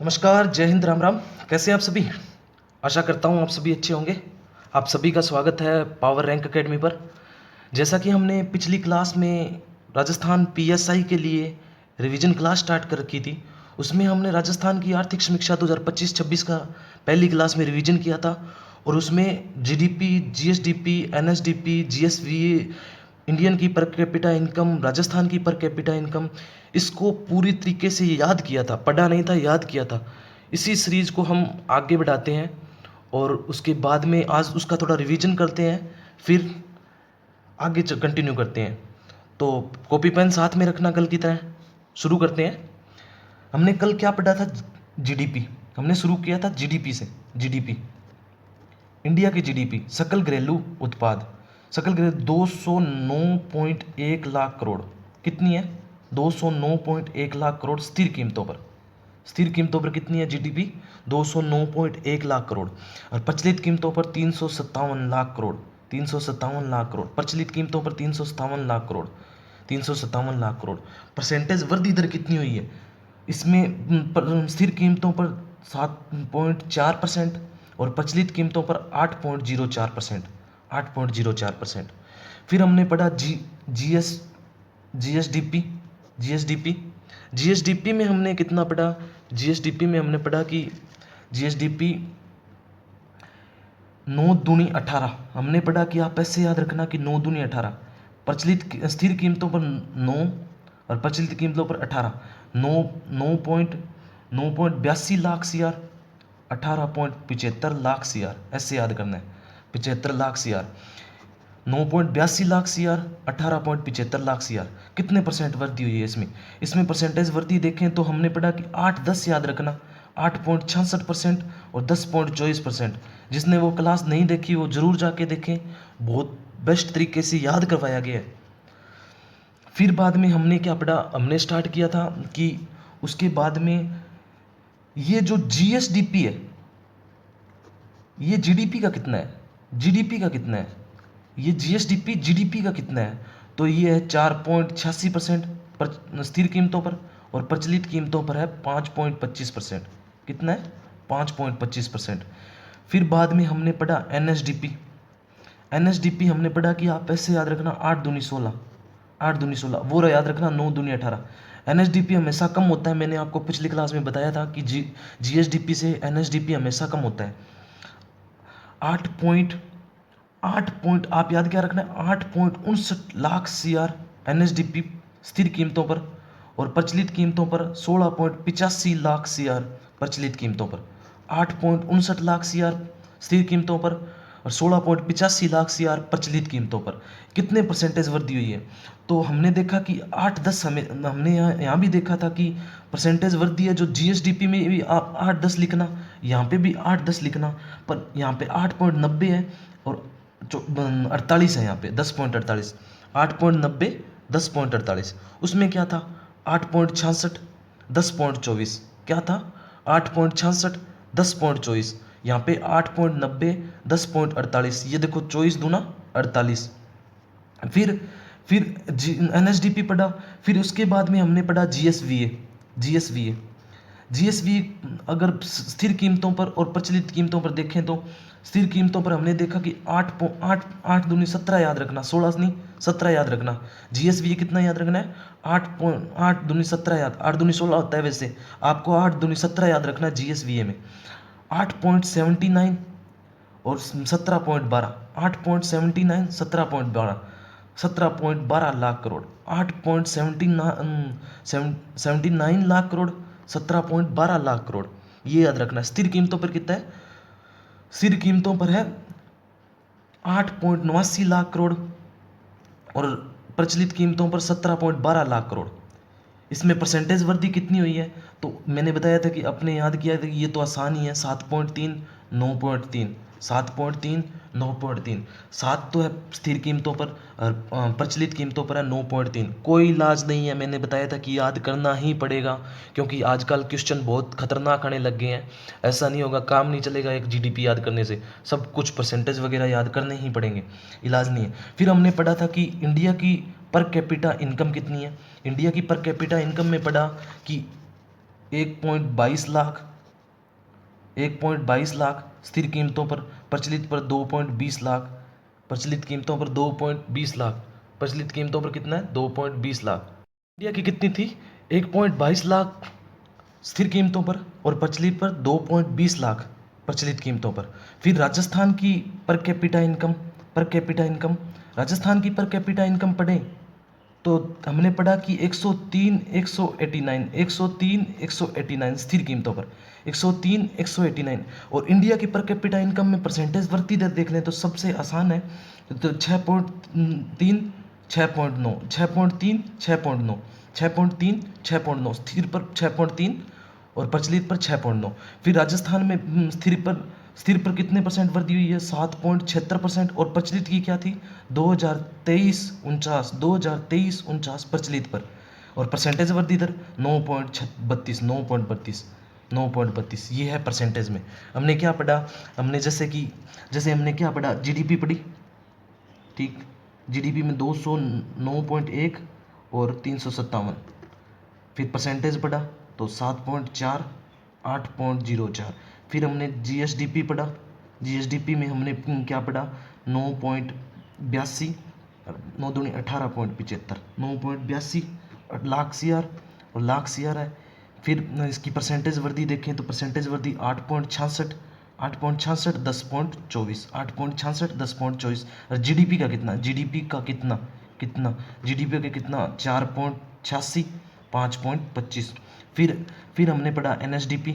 नमस्कार, जय हिंद, राम राम। कैसे हैं आप सभी? आशा करता हूँ आप सभी अच्छे होंगे। आप सभी का स्वागत है पावर रैंक एकेडमी पर। जैसा कि हमने पिछली क्लास में राजस्थान पीएसआई के लिए रिवीजन क्लास स्टार्ट कर रखी थी, उसमें हमने राजस्थान की आर्थिक समीक्षा 2025-26 का पहली क्लास में रिवीजन किया था। और उसमें GDP, GSDP, NSDP, GSV, Indian की पर कैपिटा इनकम, राजस्थान की पर कैपिटा इनकम, इसको पूरी तरीके से याद किया था। पढ़ा नहीं था, याद किया था। इसी सीरीज़ को हम आगे बढ़ाते हैं और उसके बाद में आज उसका थोड़ा रिवीजन करते हैं, फिर आगे कंटिन्यू करते हैं। तो कॉपी पेन साथ में रखना कल की तरह। शुरू करते हैं। हमने कल क्या पढ़ा था? जीडीपी। हमने शुरू किया था जीडीपी से। जीडीपी, इंडिया की जीडीपी, सकल घरेलू उत्पाद, सकल घरेलू 209.1 लाख करोड़। कितनी है? 209.1 लाख करोड़ स्थिर कीमतों पर। स्थिर कीमतों पर कितनी है जीडीपी? 209.1 लाख करोड़। और प्रचलित कीमतों पर 357 लाख करोड़। 357 लाख करोड़ प्रचलित कीमतों पर 357 लाख करोड़। 357 लाख करोड़। परसेंटेज वृद्धि दर कितनी हुई है इसमें? स्थिर कीमतों पर 7.4% और प्रचलित कीमतों पर 8.04%। 8.04%। फिर हमने पढ़ा जीएसडीपी। जीएसडीपी जीएसडीपी में हमने कितना पढ़ा? जीएसडीपी में हमने पढ़ा कि जीएसडीपी 9 दूनी 18। हमने पढ़ा कि आप ऐसे याद रखना कि 9 दूनी 18। प्रचलित स्थिर कीमतों पर 9 और प्रचलित कीमतों पर 18। 9.82 लाख सीआर, 18.75 लाख सीआर, ऐसे याद करना है। 75 lakh CR, 9.82 lakh CR, 18.75 lakh CR. कितने परसेंट वृद्धि हुई है इसमें? इसमें परसेंटेज वृद्धि देखें तो हमने पढ़ा कि 8-10 याद रखना। 8.66% और 10.24%। जिसने वो क्लास नहीं देखी वो ज़रूर जाके देखें, बहुत बेस्ट तरीके से याद करवाया गया है। फिर बाद में हमने क्या पढ़ा? हमने स्टार्ट किया था कि उसके बाद में ये जो जीएसडीपी है, ये जीडीपी का कितना है? जीडीपी का कितना है? ये जीएसडीपी जीडीपी का कितना है? तो ये है 4.86% पर स्थिर कीमतों पर, और प्रचलित कीमतों पर है 5.25%। कितना है? 5.25%। फिर बाद में हमने पढ़ा एनएसडीपी। एनएसडीपी हमने पढ़ा कि आप ऐसे याद रखना 8 दूनी 16। 8 दूनी 16 वो रहा, याद रखना 9 दूनी 18। एनएसडीपी हमेशा कम होता है। मैंने आपको पिछली क्लास में बताया था कि जीएसडीपी से एनएसडीपी हमेशा कम होता है। 8 पॉइंट आप याद क्या रखना है? 8.59 लाख सीआर एनएसडीपी स्थिर कीमतों पर, और प्रचलित कीमतों पर 16.85 लाख सीआर प्रचलित कीमतों पर। 8.59 लाख सीआर स्थिर कीमतों पर और 16.85 लाख सीआर प्रचलित कीमतों पर। कितने परसेंटेज वृद्धि हुई है? तो हमने देखा कि 8-10, हमने यहाँ भी देखा था कि परसेंटेज वृद्धि है। जो जीएसडीपी में भी आप 8-10 लिखना, यहाँ पे भी 8-10 लिखना, पर यहाँ पे 8.90 है और 48 है। यहाँ पे 10.48। 8.90, 10.48। उसमें क्या था? 8.66, 10.24। क्या था? 8.66, 10.24। यहाँ पे 8.90, 10.48। ये देखो 24 दूना 48। फिर एनएसडीपी पढ़ा। फिर उसके बाद में हमने पढ़ा जीएसवीए। जीएसवीए जीएसवी अगर स्थिर कीमतों पर और प्रचलित कीमतों पर देखें तो स्थिर कीमतों पर हमने देखा कि 8 दूनी 17 याद रखना, 16 नहीं 17 याद रखना। जीएसवी कितना याद रखना है? 8 दूनी 17 याद, 8 दूनी 16 होता है वैसे, आपको 8 दूनी 17 याद रखना है जीएसवी में। 8.79 और 17.12। 8.79, 17.12, 17.12 लाख करोड़। 8.79 लाख करोड़, 17.12 लाख करोड़। ये याद रखना है। स्थिर कीमतों पर कितना है? स्थिर कीमतों पर है 8.89 लाख करोड़ और प्रचलित कीमतों पर 17.12 लाख करोड़। इसमें परसेंटेज वृद्धि कितनी हुई है? तो मैंने बताया था कि अपने याद किया था कि ये तो आसान ही है। 7.3, 9.3, 7.3, 9.3। 7 तो है स्थिर कीमतों पर और प्रचलित कीमतों पर है 9.3। कोई इलाज नहीं है, मैंने बताया था कि याद करना ही पड़ेगा, क्योंकि आजकल क्वेश्चन बहुत खतरनाक आने लग गए हैं। ऐसा नहीं होगा, काम नहीं चलेगा एक जीडीपी याद करने से, सब कुछ परसेंटेज वगैरह याद करने ही पड़ेंगे, इलाज नहीं है। फिर हमने पढ़ा था कि इंडिया की पर कैपिटा इनकम कितनी है। इंडिया की पर कैपिटा इनकम में पढ़ा कि 1.22 लाख, 1.22 लाख स्थिर कीमतों पर, प्रचलित पर 2.20 लाख, प्रचलित कीमतों पर 2.20 लाख, प्रचलित कीमतों पर कितना है 2.20 लाख। इंडिया की कितनी थी 1.22 लाख स्थिर कीमतों पर और प्रचलित पर 2.20 लाख प्रचलित कीमतों पर। फिर राजस्थान की per capita income, per capita income, Rajasthan की पर कैपिटा इनकम पढ़ें तो हमने पढ़ा कि 103 189 103 189 स्थिर कीमतों पर, 103 189। और इंडिया की पर कैपिटा इनकम में परसेंटेज वृद्धि दर देख लें तो सबसे आसान है, तो 6.3 6.9 6.3 6.9 6.3 6.9 स्थिर पर 6.3 और प्रचलित पर 6.9। फिर राजस्थान में स्थिर पर कितने परसेंट वृद्धि हुई है 7.76% और प्रचलित की क्या थी 2023 49 प्रचलित पर। और परसेंटेज वृद्धि दर 9.32 9.32 9.32 ये है परसेंटेज में। हमने क्या पढ़ा, हमने जैसे हमने क्या पढ़ा, जीडीपी पढ़ी, ठीक, जीडीपी में 209.1 और 357। फिर परसेंटेज पढ़ा तो 7.4 8.04। फिर हमने जीएसडीपी पढ़ा, जीएसडीपी में हमने क्या पढ़ा 9.82, 9 दूनी 18.75, 9.82 लाख सीआर, और लाख सीआर है। फिर इसकी परसेंटेज वृद्धि देखें तो परसेंटेज वृद्धि 8.66 8.66 10.24 8.66 10.24। और जीडीपी का कितना, जीडीपी का कितना कितना जीडीपी का कितना 4.86 5.25। फिर हमने पढ़ा एनएसडीपी,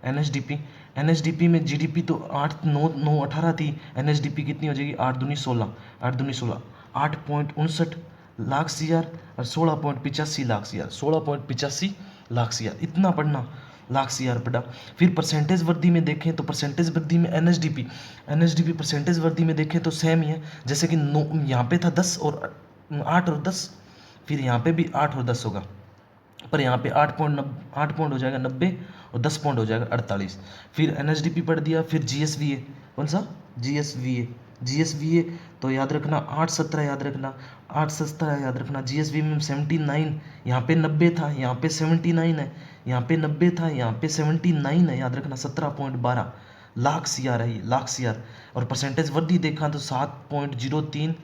एनएसडीपी एनएसडीपी में जीडीपी तो 8 9 9 18 थी, एनएसडीपी कितनी हो जाएगी 8 दूनी 16 8 दूनी 16 8.59 लाख सीआर और 16.85 लाख सीआर 16.85 लाख सीआर। इतना पढ़ना, लाख सीआर पढ़ा। फिर परसेंटेज वृद्धि में देखें तो परसेंटेज वृद्धि में एनएसडीपी परसेंटेज वृद्धि में देखें तो सेम ही है, जैसे कि यहाँ पे था 10 और 8 और 10, फिर यहाँ पे भी 8 और 10 होगा, पर यहाँ पे 8 पॉइंट हो जाएगा 90 और 10 पॉइंट हो जाएगा 48। फिर एनएसडीपी पढ़ दिया। फिर जीएसवीए, कौन सा जीएसवीए, जीएसवीए तो याद रखना 8 17 याद रखना 8 17 याद रखना। जीएसवी में 79, यहाँ पे 90 था, यहाँ पे 79 है, यहाँ पे 90 था, यहाँ पे 79 है, याद रखना 17.12 लाख सीआर है ये, लाख सीआर। और परसेंटेज वृद्धि देखा तो 7.03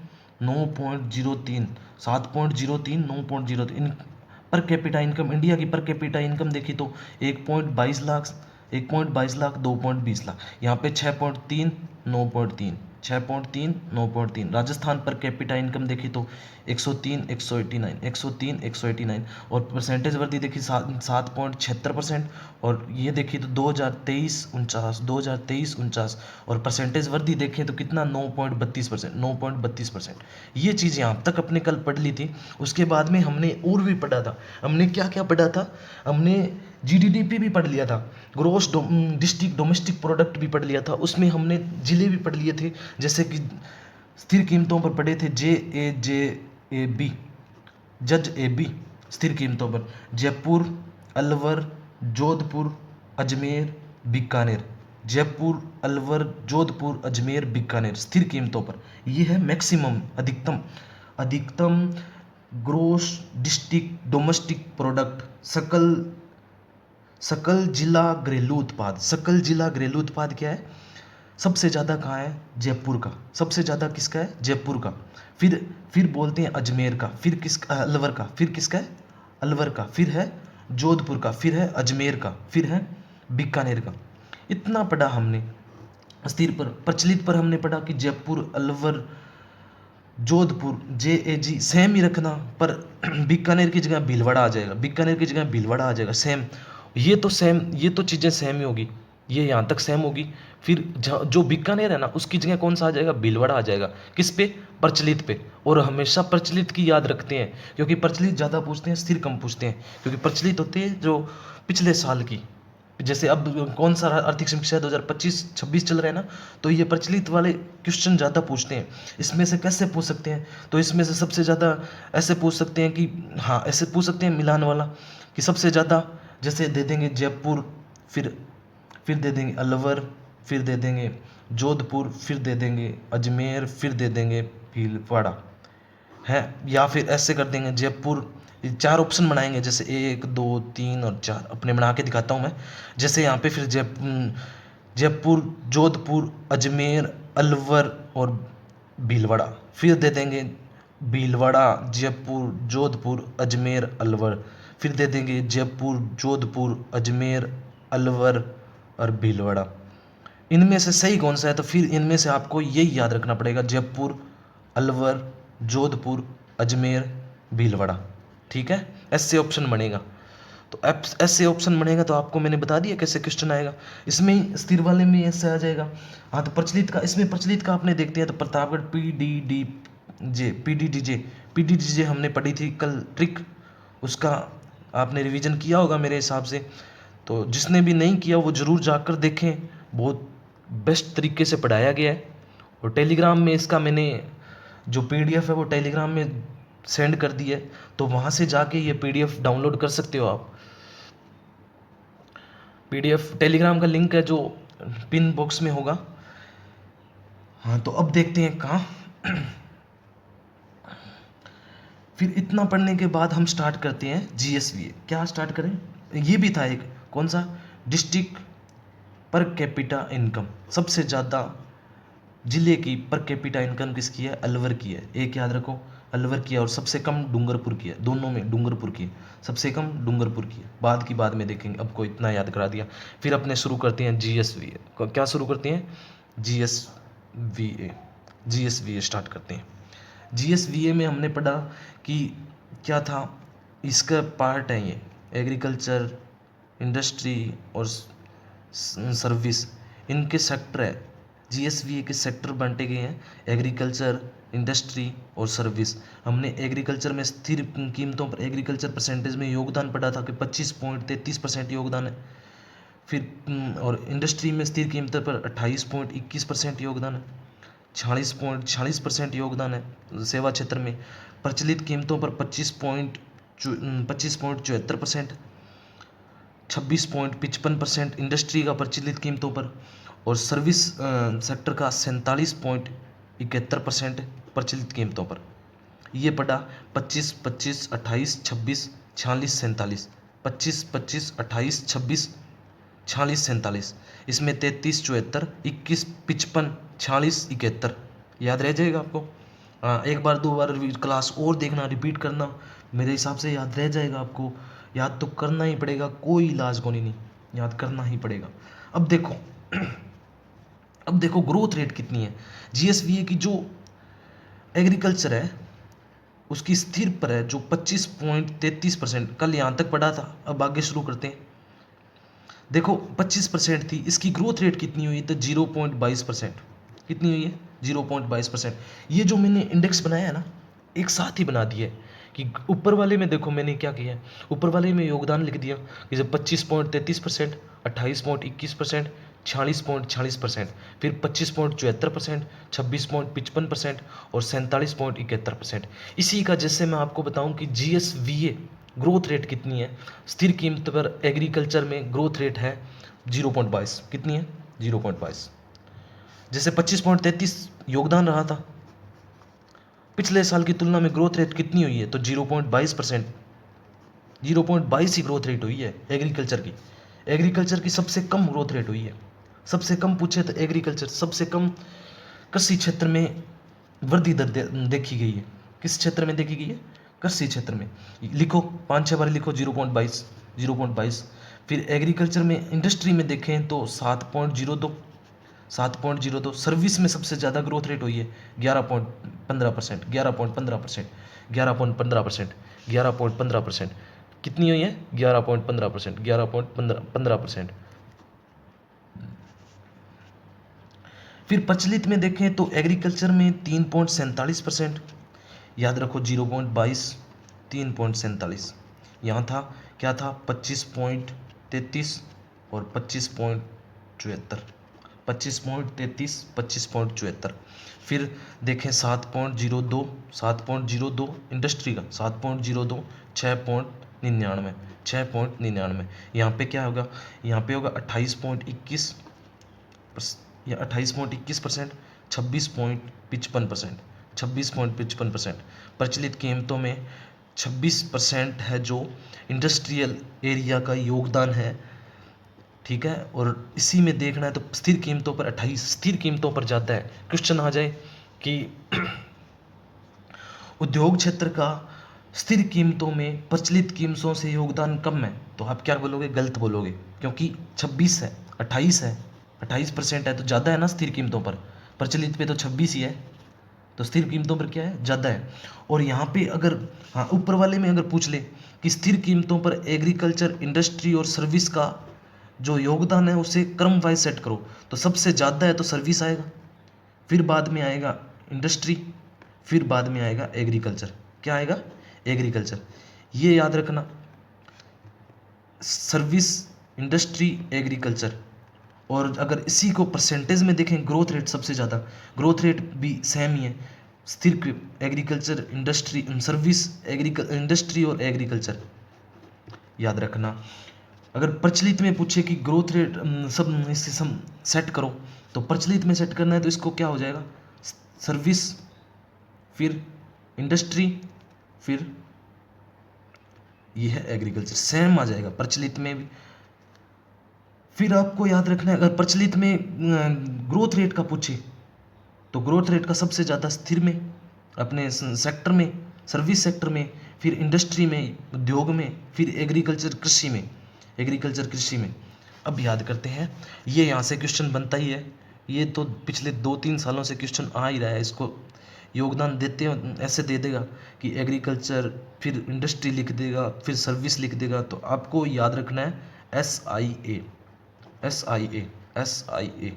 9.03 7.03 9.03। इन पर कैपिटा इनकम, इंडिया की पर कैपिटा इनकम देखी तो 1.22 लाख 1.22 लाख 2.20 लाख, यहाँ पे 6.3 9.3 6.3 9.3। राजस्थान पर कैपिटा इनकम देखी तो 103 189 103 189। और परसेंटेज वृद्धि देखी 7.76%। और ये देखी तो 2023 49 और परसेंटेज वृद्धि देखें तो कितना 9.32% 9.32%। ये चीज़ यहाँ तक अपने कल पढ़ ली थी। उसके बाद में हमने और भी पढ़ा था, हमने क्या क्या पढ़ा था, हमने जीडीपी भी पढ़ लिया था, ग्रोस डिस्ट्रिक्ट डोमेस्टिक प्रोडक्ट भी पढ़ लिया था, उसमें हमने जिले भी पढ़ लिए थे, जैसे कि स्थिर कीमतों पर पढ़े थे JAJAB, जज ए बी स्थिर कीमतों पर, जयपुर, अलवर, जोधपुर, अजमेर, बीकानेर, जयपुर, अलवर, जोधपुर, अजमेर, बीकानेर स्थिर कीमतों पर। ये है मैक्सिमम, अधिकतम, अधिकतम ग्रोस डिस्ट्रिक्ट डोमेस्टिक प्रोडक्ट, सकल जिला घरेलू उत्पाद। सकल जिला घरेलू उत्पाद क्या है, सबसे ज़्यादा कहाँ है, जयपुर का, सबसे ज़्यादा किसका है, जयपुर का। फिर बोलते हैं अजमेर का, फिर किसका, अलवर का, फिर किसका है, अलवर का, फिर है जोधपुर का, फिर है अजमेर का, फिर है बीकानेर का। इतना पढ़ा हमने। स्थिर पर, प्रचलित पर हमने पढ़ा कि जयपुर, अलवर, जोधपुर, JAG सेम ही रखना, पर बीकानेर की जगह भीलवाड़ा आ जाएगा, बीकानेर की जगह भीलवाड़ा आ जाएगा, सेम। ये तो सेम, ये तो चीज़ें सेम ही होगी, ये यहाँ तक सेम होगी। फिर जो बीकानेर है ना उसकी जगह कौन सा आ जाएगा, भीलवाड़ा आ जाएगा, किस पे, प्रचलित पे। और हमेशा प्रचलित की याद रखते हैं, क्योंकि प्रचलित ज़्यादा पूछते हैं, स्थिर कम पूछते हैं, क्योंकि प्रचलित होते हैं जो पिछले साल की। जैसे अब कौन सा आर्थिक समीक्षा 2025-26 चल रहा है ना, तो ये प्रचलित वाले क्वेश्चन ज़्यादा पूछते हैं। इसमें से कैसे पूछ सकते हैं, तो इसमें से सबसे ज़्यादा ऐसे पूछ सकते हैं कि, हाँ ऐसे पूछ सकते हैं मिलान वाला, कि सबसे ज़्यादा जैसे दे देंगे जयपुर, फिर दे देंगे अलवर, फिर दे देंगे जोधपुर, फिर दे देंगे अजमेर, फिर दे देंगे भीलवाड़ा है। या फिर ऐसे कर देंगे जयपुर, ये 4 ऑप्शन बनाएंगे, जैसे 1 2 3 और 4 अपने बना के दिखाता हूँ मैं। जैसे यहाँ पे फिर जयपुर, जोधपुर, अजमेर, अलवर और भीलवाड़ा। फिर दे देंगे भीलवाड़ा, जयपुर, जोधपुर, अजमेर, अलवर। फिर दे देंगे जयपुर, जोधपुर, अजमेर, अलवर और भीलवाड़ा। इनमें से सही कौन सा है? तो फिर इनमें से आपको यही याद रखना पड़ेगा, जयपुर, अलवर, जोधपुर, अजमेर, भीलवाड़ा। ठीक है, ऐसे ऑप्शन बनेगा। तो ऐसे ऑप्शन बनेगा तो आपको मैंने बता दिया कैसे क्वेश्चन आएगा। इसमें स्थिर वाले में ऐसे आ जाएगा। हाँ, तो प्रचलित का, इसमें प्रचलित का आपने देखते हैं तो प्रतापगढ़ पीडीडीजे हमने पढ़ी थी कल ट्रिक, उसका आपने रिवीजन किया होगा मेरे हिसाब से। तो जिसने भी नहीं किया वो ज़रूर जाकर देखें, बहुत बेस्ट तरीके से पढ़ाया गया है। और टेलीग्राम में इसका मैंने जो पीडीएफ है वो टेलीग्राम में सेंड कर दी है, तो वहाँ से जाके ये पीडीएफ डाउनलोड कर सकते हो आप। पीडीएफ टेलीग्राम का लिंक है जो पिन बॉक्स में होगा। हाँ, तो अब देखते हैं कहाँ। फिर इतना पढ़ने के बाद हम स्टार्ट करते हैं जीएसवीए। क्या स्टार्ट करें? ये भी था एक, कौन सा? District per capita income. सबसे ज़्यादा जिले की पर कैपिटा इनकम किसकी है? अलवर की है। एक याद रखो, अलवर की है। और सबसे कम डूंगरपुर की है। दोनों में डूंगरपुर की है, सबसे कम डूंगरपुर की है। बाद में देखेंगे, अब को इतना याद करा दिया। फिर अपने शुरू करते हैं जीएसवीए। क्या शुरू करते हैं? जीएसवीए स्टार्ट करते हैं। जीएसवीए में हमने पढ़ा कि क्या था, इसका पार्ट है ये एग्रीकल्चर, इंडस्ट्री और सर्विस, इनके सेक्टर है। जीएसवीए के सेक्टर बांटे गए हैं, एग्रीकल्चर, इंडस्ट्री और सर्विस। हमने एग्रीकल्चर में स्थिर कीमतों पर एग्रीकल्चर परसेंटेज में योगदान पढ़ा था कि 25.33% योगदान है। फिर और इंडस्ट्री में स्थिर कीमतों पर 28.21% योगदान है। 46.46% योगदान है सेवा क्षेत्र में। प्रचलित कीमतों पर 25.74%, 26.55% इंडस्ट्री का प्रचलित कीमतों पर। और सर्विस सेक्टर का 47.71% प्रचलित कीमतों पर। ये पड़ा 25, 25, 28, 26, 46, 47। 25, 25, 28, 26, 46, 47। इसमें 33, 74, 21, 55, 46, 71 याद रह जाएगा आपको। हाँ, एक बार दो बार क्लास और देखना, रिपीट करना, मेरे हिसाब से याद रह जाएगा आपको। याद तो करना ही पड़ेगा, कोई इलाज को नहीं, याद करना ही पड़ेगा। अब देखो अब देखो ग्रोथ रेट कितनी है जीएसवीए की। जो एग्रीकल्चर है उसकी स्थिर पर है जो 25.33%, कल यहाँ तक पढ़ा था। अब आगे शुरू करते हैं। देखो 25% थी, इसकी ग्रोथ रेट कितनी हुई? तो 0.22%। कितनी हुई है? 0.22%। ये जो मैंने इंडेक्स बनाया है ना, एक साथ ही बना दिया है कि ऊपर वाले में देखो मैंने क्या किया है, ऊपर वाले में योगदान लिख दिया कि जब 25.33%, 28.21%, 46.46%, फिर 25.74%, 26.55% और 47.71%। इसी का जैसे मैं आपको बताऊं कि जीएसवीए ग्रोथ रेट कितनी है, स्थिर कीमत पर एग्रीकल्चर में ग्रोथ रेट है 0.22। कितनी है? 0.22। जैसे 25.33 योगदान रहा था, पिछले साल की तुलना में ग्रोथ रेट कितनी हुई है? तो 0.22%। 0.22 ही ग्रोथ रेट हुई है एग्रीकल्चर की। एग्रीकल्चर की सबसे कम ग्रोथ रेट हुई है। सबसे कम पूछे तो एग्रीकल्चर, सबसे कम कृषि क्षेत्र में वृद्धि दर देखी गई है। किस क्षेत्र में देखी गई है? कृषि क्षेत्र में। लिखो 5-6 बार लिखो 0.22, 0.22। फिर एग्रीकल्चर में, इंडस्ट्री में देखें तो 7.02, 7.02। सर्विस में सबसे ज़्यादा ग्रोथ रेट हुई है 11.15%, 11.15%, 11.15%, 11.15%। कितनी हुई है? 11.15%, 11.15%। फिर प्रचलित में देखें तो एग्रीकल्चर में 3.47%। याद रखो 0.22, 3.47। यहाँ था क्या था? 25.33 और 25.74। 25.33, 25.74। फिर देखें 7.02, 7.02 इंडस्ट्री का 7.02, 6.99, 6.99। यहाँ पे क्या होगा? यहाँ पे होगा 28.21 या 28.21%, 26.55%, 26.55%। प्रचलित कीमतों में 26% है जो इंडस्ट्रियल एरिया का योगदान है, ठीक है। और इसी में देखना है तो स्थिर कीमतों पर 28, स्थिर कीमतों पर ज़्यादा है। क्वेश्चन आ जाए कि उद्योग क्षेत्र का स्थिर कीमतों में प्रचलित कीमतों से योगदान कम है, तो आप क्या बोलोगे? गलत बोलोगे, क्योंकि 26 है, 28 है, 28% है तो ज़्यादा है ना स्थिर कीमतों पर। प्रचलित पे तो 26 ही है, तो स्थिर कीमतों पर क्या है? ज़्यादा है। और यहाँ पे अगर, हाँ, ऊपर वाले में अगर पूछ ले कि स्थिर कीमतों पर एग्रीकल्चर, इंडस्ट्री और सर्विस का जो योगदान है उसे क्रम वाइज सेट करो, तो सबसे ज़्यादा है तो सर्विस आएगा, फिर बाद में आएगा इंडस्ट्री, फिर बाद में आएगा एग्रीकल्चर। क्या आएगा? एग्रीकल्चर। ये याद रखना, सर्विस, इंडस्ट्री, एग्रीकल्चर। और अगर इसी को परसेंटेज में देखें, ग्रोथ रेट सबसे ज़्यादा, ग्रोथ रेट भी सेम ही है, स्थिर एग्रीकल्चर, इंडस्ट्री, सर्विस, इंडस्ट्री और एग्रीकल्चर, याद रखना। अगर प्रचलित में पूछे कि ग्रोथ रेट सब इससे सब सेट करो, तो प्रचलित में सेट करना है तो इसको क्या हो जाएगा? सर्विस, फिर इंडस्ट्री, फिर ये है एग्रीकल्चर, सेम आ जाएगा प्रचलित में भी। फिर आपको याद रखना है, अगर प्रचलित में ग्रोथ रेट का पूछे तो ग्रोथ रेट का सबसे ज़्यादा स्थिर में, अपने सेक्टर में, सर्विस सेक्टर में, फिर इंडस्ट्री में, उद्योग में, फिर एग्रीकल्चर कृषि में, एग्रीकल्चर कृषि में। अब याद करते हैं, ये यहाँ से क्वेश्चन बनता ही है, ये तो पिछले 2-3 सालों से क्वेश्चन आ ही रहा है। इसको योगदान देते ऐसे दे देगा कि एग्रीकल्चर, फिर इंडस्ट्री लिख देगा, फिर सर्विस लिख देगा, तो आपको याद रखना है SIA, SIA, SIA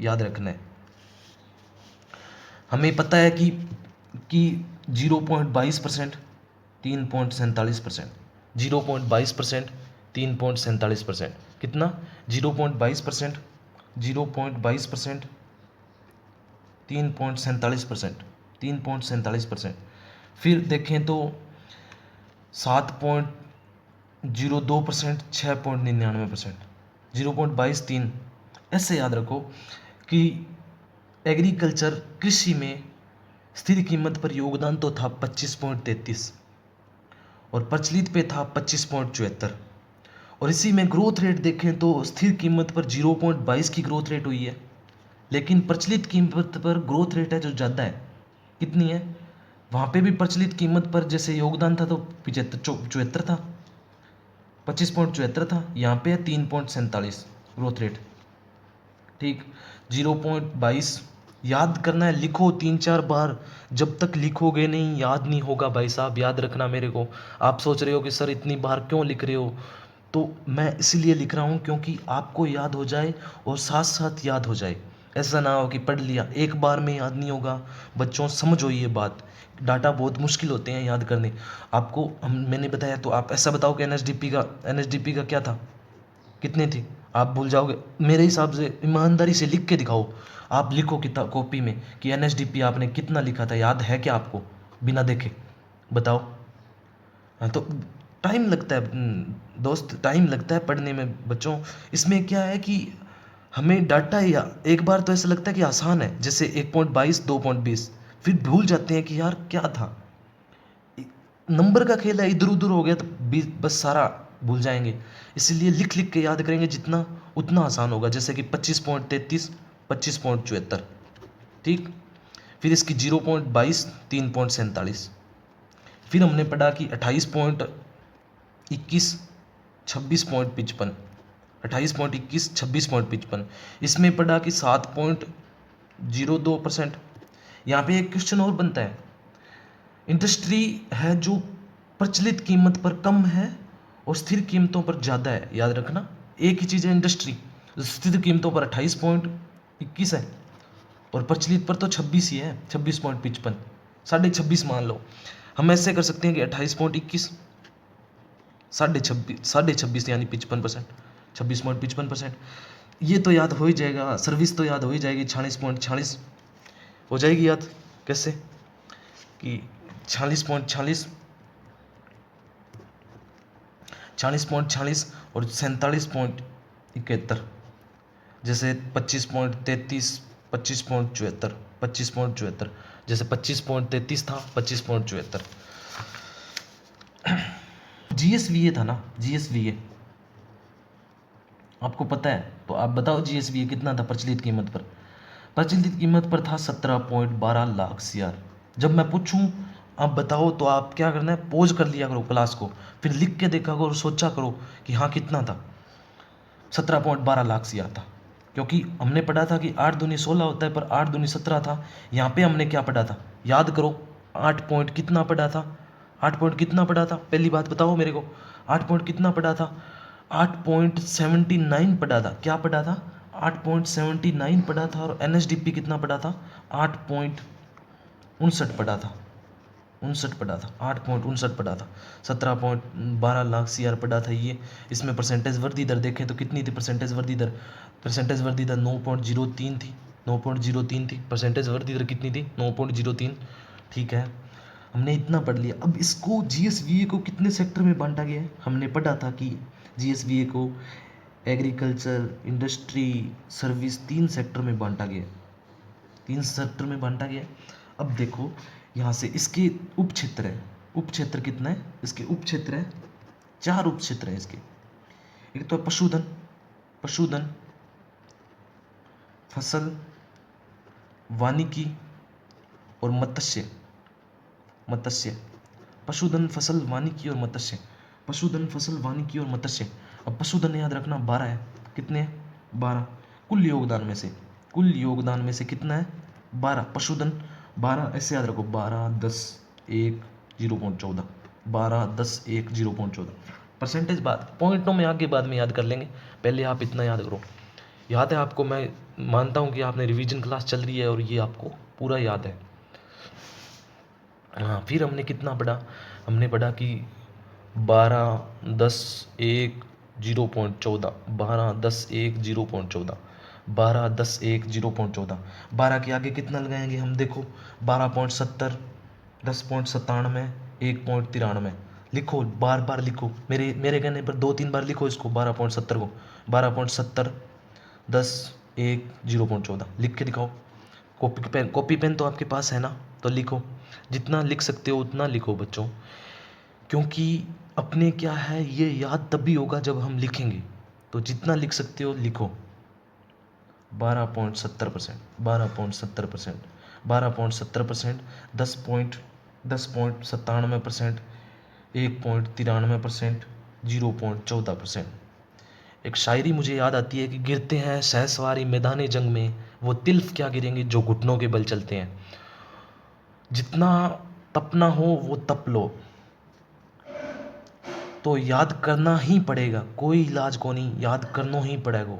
याद रखना है। हमें पता है कि 0.22%, 3.47%, 0.22%, 3.47%, कितना? 0.22%, 0.22%, 3.47%, 3.47%। फिर देखें तो 7.02%, 6.99%, 0.22, 3। ऐसे याद रखो कि एग्रीकल्चर कृषि में स्थिर कीमत पर योगदान तो था 25.33 और प्रचलित पे था 25.74। और इसी में ग्रोथ रेट देखें तो स्थिर कीमत पर 0.22 की ग्रोथ रेट हुई है, लेकिन प्रचलित कीमत पर ग्रोथ रेट है जो ज़्यादा है। कितनी है? वहाँ पे भी प्रचलित कीमत पर जैसे योगदान था तो 75 था, 25.74 था, यहाँ पे है 3.47 ग्रोथ रेट, ठीक। 0.22 याद करना है, लिखो 3-4 बार, जब तक लिखोगे नहीं याद नहीं होगा भाई साहब, याद रखना मेरे को। आप सोच रहे हो कि सर इतनी बार क्यों लिख रहे हो, तो मैं इसलिए लिख रहा हूँ क्योंकि आपको याद हो जाए और साथ साथ याद हो जाए। ऐसा ना हो कि पढ़ लिया, एक बार में याद नहीं होगा। बच्चों समझो ये बात, डाटा बहुत मुश्किल होते हैं याद करने। आपको मैंने बताया तो आप ऐसा बताओ कि एनएसडीपी का क्या था, कितने थी? आप भूल जाओगे। मेरे हिसाब से ईमानदारी से लिख के दिखाओ, आप लिखो किताब कॉपी में कि एनएसडीपी आपने कितना लिखा था, याद है क्या आपको? बिना देखे बताओ। हाँ, तो टाइम लगता है दोस्त, टाइम लगता है पढ़ने में बच्चों। इसमें क्या है कि हमें डाटा, या एक बार तो ऐसा लगता है कि आसान है, जैसे 1.22, 2.20, फिर भूल जाते हैं कि यार क्या था। नंबर का खेल है, इधर उधर हो गया तो बस सारा भूल जाएंगे। इसलिए लिख लिख के याद करेंगे जितना, उतना आसान होगा। जैसे कि 25.33, 25.74, ठीक। फिर इसकी 0.22, 3.47। फिर हमने पढ़ा कि 28.21, 26.55, 28.21, 26.55। इसमें पढ़ा कि 7.02%। यहाँ पे एक क्वेश्चन और बनता है, इंडस्ट्री है जो प्रचलित कीमत पर कम है और स्थिर कीमतों पर ज़्यादा है। याद रखना, एक ही चीज़ है इंडस्ट्री, स्थिर कीमतों पर 28.21 है और प्रचलित पर तो 26 ही है, 26.55, 26.5 मान लो। हम ऐसे कर सकते हैं कि 28.21, 26.5 यानी 55%, 26.55%। ये तो याद हो ही जाएगा। सर्विस तो याद हो ही जाएगी, 46.46 हो जाएगी याद। कैसे कि 46.46, 40.46 और 47.71, जैसे 25.33, 25.74, 25.74, जैसे 25.33 था, 25.74। जीएसवीए था ना, जीएसवीए आपको पता है, तो आप बताओ जीएसवीए कितना था प्रचलित कीमत पर? प्रचलित कीमत पर था 17.12 लाख सीआर। जब मैं पूछूं आप बताओ तो आप क्या करना है, पॉज कर लिया करो क्लास को, फिर लिख के देखा करो, सोचा करो कि हाँ कितना था। 17.12 लाख सीआर था, क्योंकि हमने पढ़ा था कि 8 दूनी 16 होता है, पर 8 दूनी 17 था। यहाँ पे हमने क्या पढ़ा था, याद करो, 8 पॉइंट कितना पढ़ा था, 8 पॉइंट कितना पढ़ा था, पहली बात बताओ मेरे को, 8 पॉइंट कितना पढ़ा था, 8.79 पढ़ा था। क्या पढ़ा था, 8.79 पढ़ा था। और एनएसडीपी कितना पढ़ा था, 8.59 पढ़ा था, 59 पढ़ा था, 8.59 पढ़ा था। 17.12 लाख सीआर पढ़ा था ये। इसमें परसेंटेज वृद्धि दर देखें तो कितनी थी परसेंटेज वृद्धि दर, परसेंटेज वृद्धि दर 9.03 थी, 9.03 थी परसेंटेज वृद्धि दर, कितनी थी 9.03। ठीक है, हमने इतना पढ़ लिया। अब इसको जीएसवीए को कितने सेक्टर में बांटा गया है, हमने पढ़ा था कि जीएसवीए को एग्रीकल्चर, इंडस्ट्री, सर्विस, 3 सेक्टर में बांटा गया, 3 सेक्टर में बांटा गया। अब देखो यहाँ से इसके उप क्षेत्र है, उप क्षेत्र कितना है, इसके उप क्षेत्र है 4 उप क्षेत्र है इसके। एक तो है पशुधन, पशुधन, फसल, वानिकी और मत्स्य, मत्स्य। पशुधन, फसल, वानिकी और मत्स्य, पशुधन, फसल, वानिकी और मत्स्य। अब पशुधन याद रखना 12 है, कितने हैं 12, कुल योगदान में से, कुल योगदान में से कितना है 12, पशुधन 12, ऐसे याद रखो 12 10 1 0.14, 12 10 1 0.14 परसेंटेज। बात पॉइंटों में आगे बाद में याद कर लेंगे, पहले आप इतना याद करो। याद है आपको, मैं मानता हूँ कि आपने रिवीजन क्लास चल रही है और ये आपको पूरा याद है। हाँ, फिर हमने कितना पढ़ा, हमने पढ़ा कि 12 10 1 0.14, 12 10 1 0.14, 12 10 1 0.14। 12 के आगे कितना लगाएंगे हम, देखो 12.70, 10.97, 1.93। लिखो, बार बार लिखो, मेरे कहने पर 2-3 बार लिखो इसको, 12.70 को, 12.70 10 1 0.14 लिख के दिखाओ। कॉपी पेन तो आपके पास है ना, तो लिखो, जितना लिख सकते हो उतना लिखो बच्चों, क्योंकि अपने क्या है, ये याद तभी होगा जब हम लिखेंगे, तो जितना लिख सकते हो लिखो। 12.70%, 12.70%, 12.70%, 10.97%, 1.93%, 0.14%। एक शायरी मुझे याद आती है कि गिरते हैं सहसवारी मैदाने जंग में, वो तिल्फ क्या गिरेंगे जो घुटनों के बल चलते हैं। जितना तपना हो वो तप लो, तो याद करना ही पड़ेगा, कोई इलाज को नहीं, याद करना ही पड़ेगा।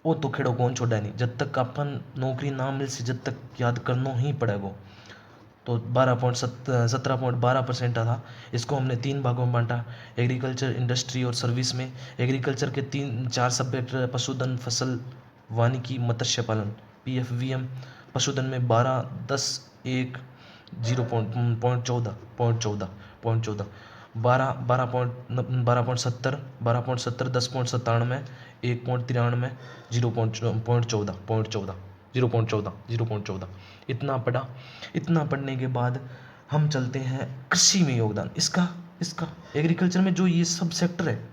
वो तो खेड़ो कौन छोड़ा नहीं, जब तक अपन नौकरी ना मिल से, जब तक याद करना ही पड़ेगा। तो 17.12% था। इसको हमने 3 भागों में बांटा, एग्रीकल्चर, इंडस्ट्री और सर्विस में। एग्रीकल्चर के 4 सब्जेक्ट, पशुधन, फसल, वानिकी, मत्स्य पालन, PFVM। पशुधन में 12 10 1 0.14 14 12 12.70 12.70 10.97 1.93 0.14 इतना पढ़ा। इतना पढ़ने के बाद हम चलते हैं कृषि में योगदान इसका, इसका एग्रीकल्चर में जो ये सब सेक्टर है,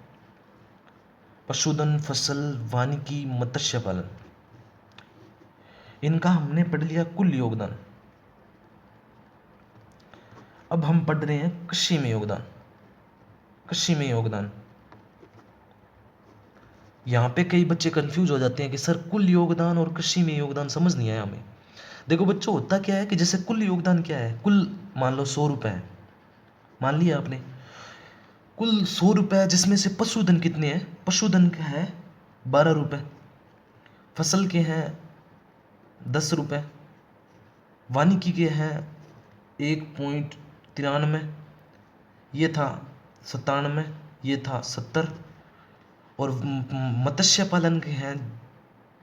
पशुधन, फसल, वानिकी, मत्स्य पालन, इनका हमने पढ़ लिया कुल योगदान। अब हम पढ़ रहे हैं कृषि में योगदान, कृषि में योगदान। यहाँ पे कई बच्चे कंफ्यूज हो जाते हैं कि सर कुल योगदान और कृषि में योगदान समझ नहीं आया हमें। देखो बच्चों, होता क्या है कि जैसे कुल योगदान क्या है, कुल मान लो 100 रुपये है, मान लिया आपने, कुल 100 रुपये, जिसमें से पशुधन कितने हैं, पशुधन का है 12 रुपये, फसल के हैं 10 रुपये, वानिकी के हैं 1.93, ये था 97, ये था 70, और मत्स्य पालन के हैं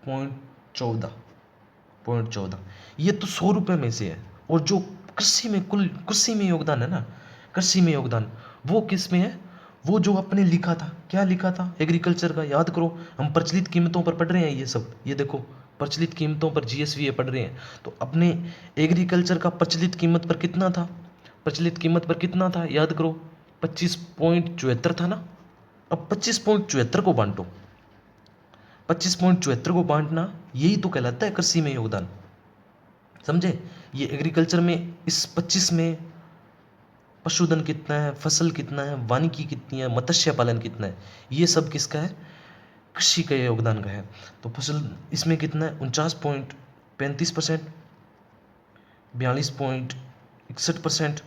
0.14। ये तो 100 रुपये में से है। और जो कृषि में, कुल कृषि में योगदान है ना, कृषि में योगदान वो किस में है, वो जो आपने लिखा था, क्या लिखा था एग्रीकल्चर का, याद करो। हम प्रचलित कीमतों पर पढ़ रहे हैं ये सब, ये देखो प्रचलित कीमतों पर जीएसवीए पढ़ रहे हैं। तो अपने एग्रीकल्चर का प्रचलित कीमत पर कितना था, प्रचलित कीमत पर कितना था, याद करो 25.74 था ना। अब 25.74 को बांटो, 25.74 को बांटना, यही तो कहलाता है कृषि में योगदान। समझे? ये एग्रीकल्चर में इस 25 में पशुधन कितना है, फसल कितना है, वानिकी कितनी है, मत्स्य पालन कितना है, ये सब किसका है? कृषि का योगदान का है। तो फसल इसमें कितना है? 49.35%, 42.61%,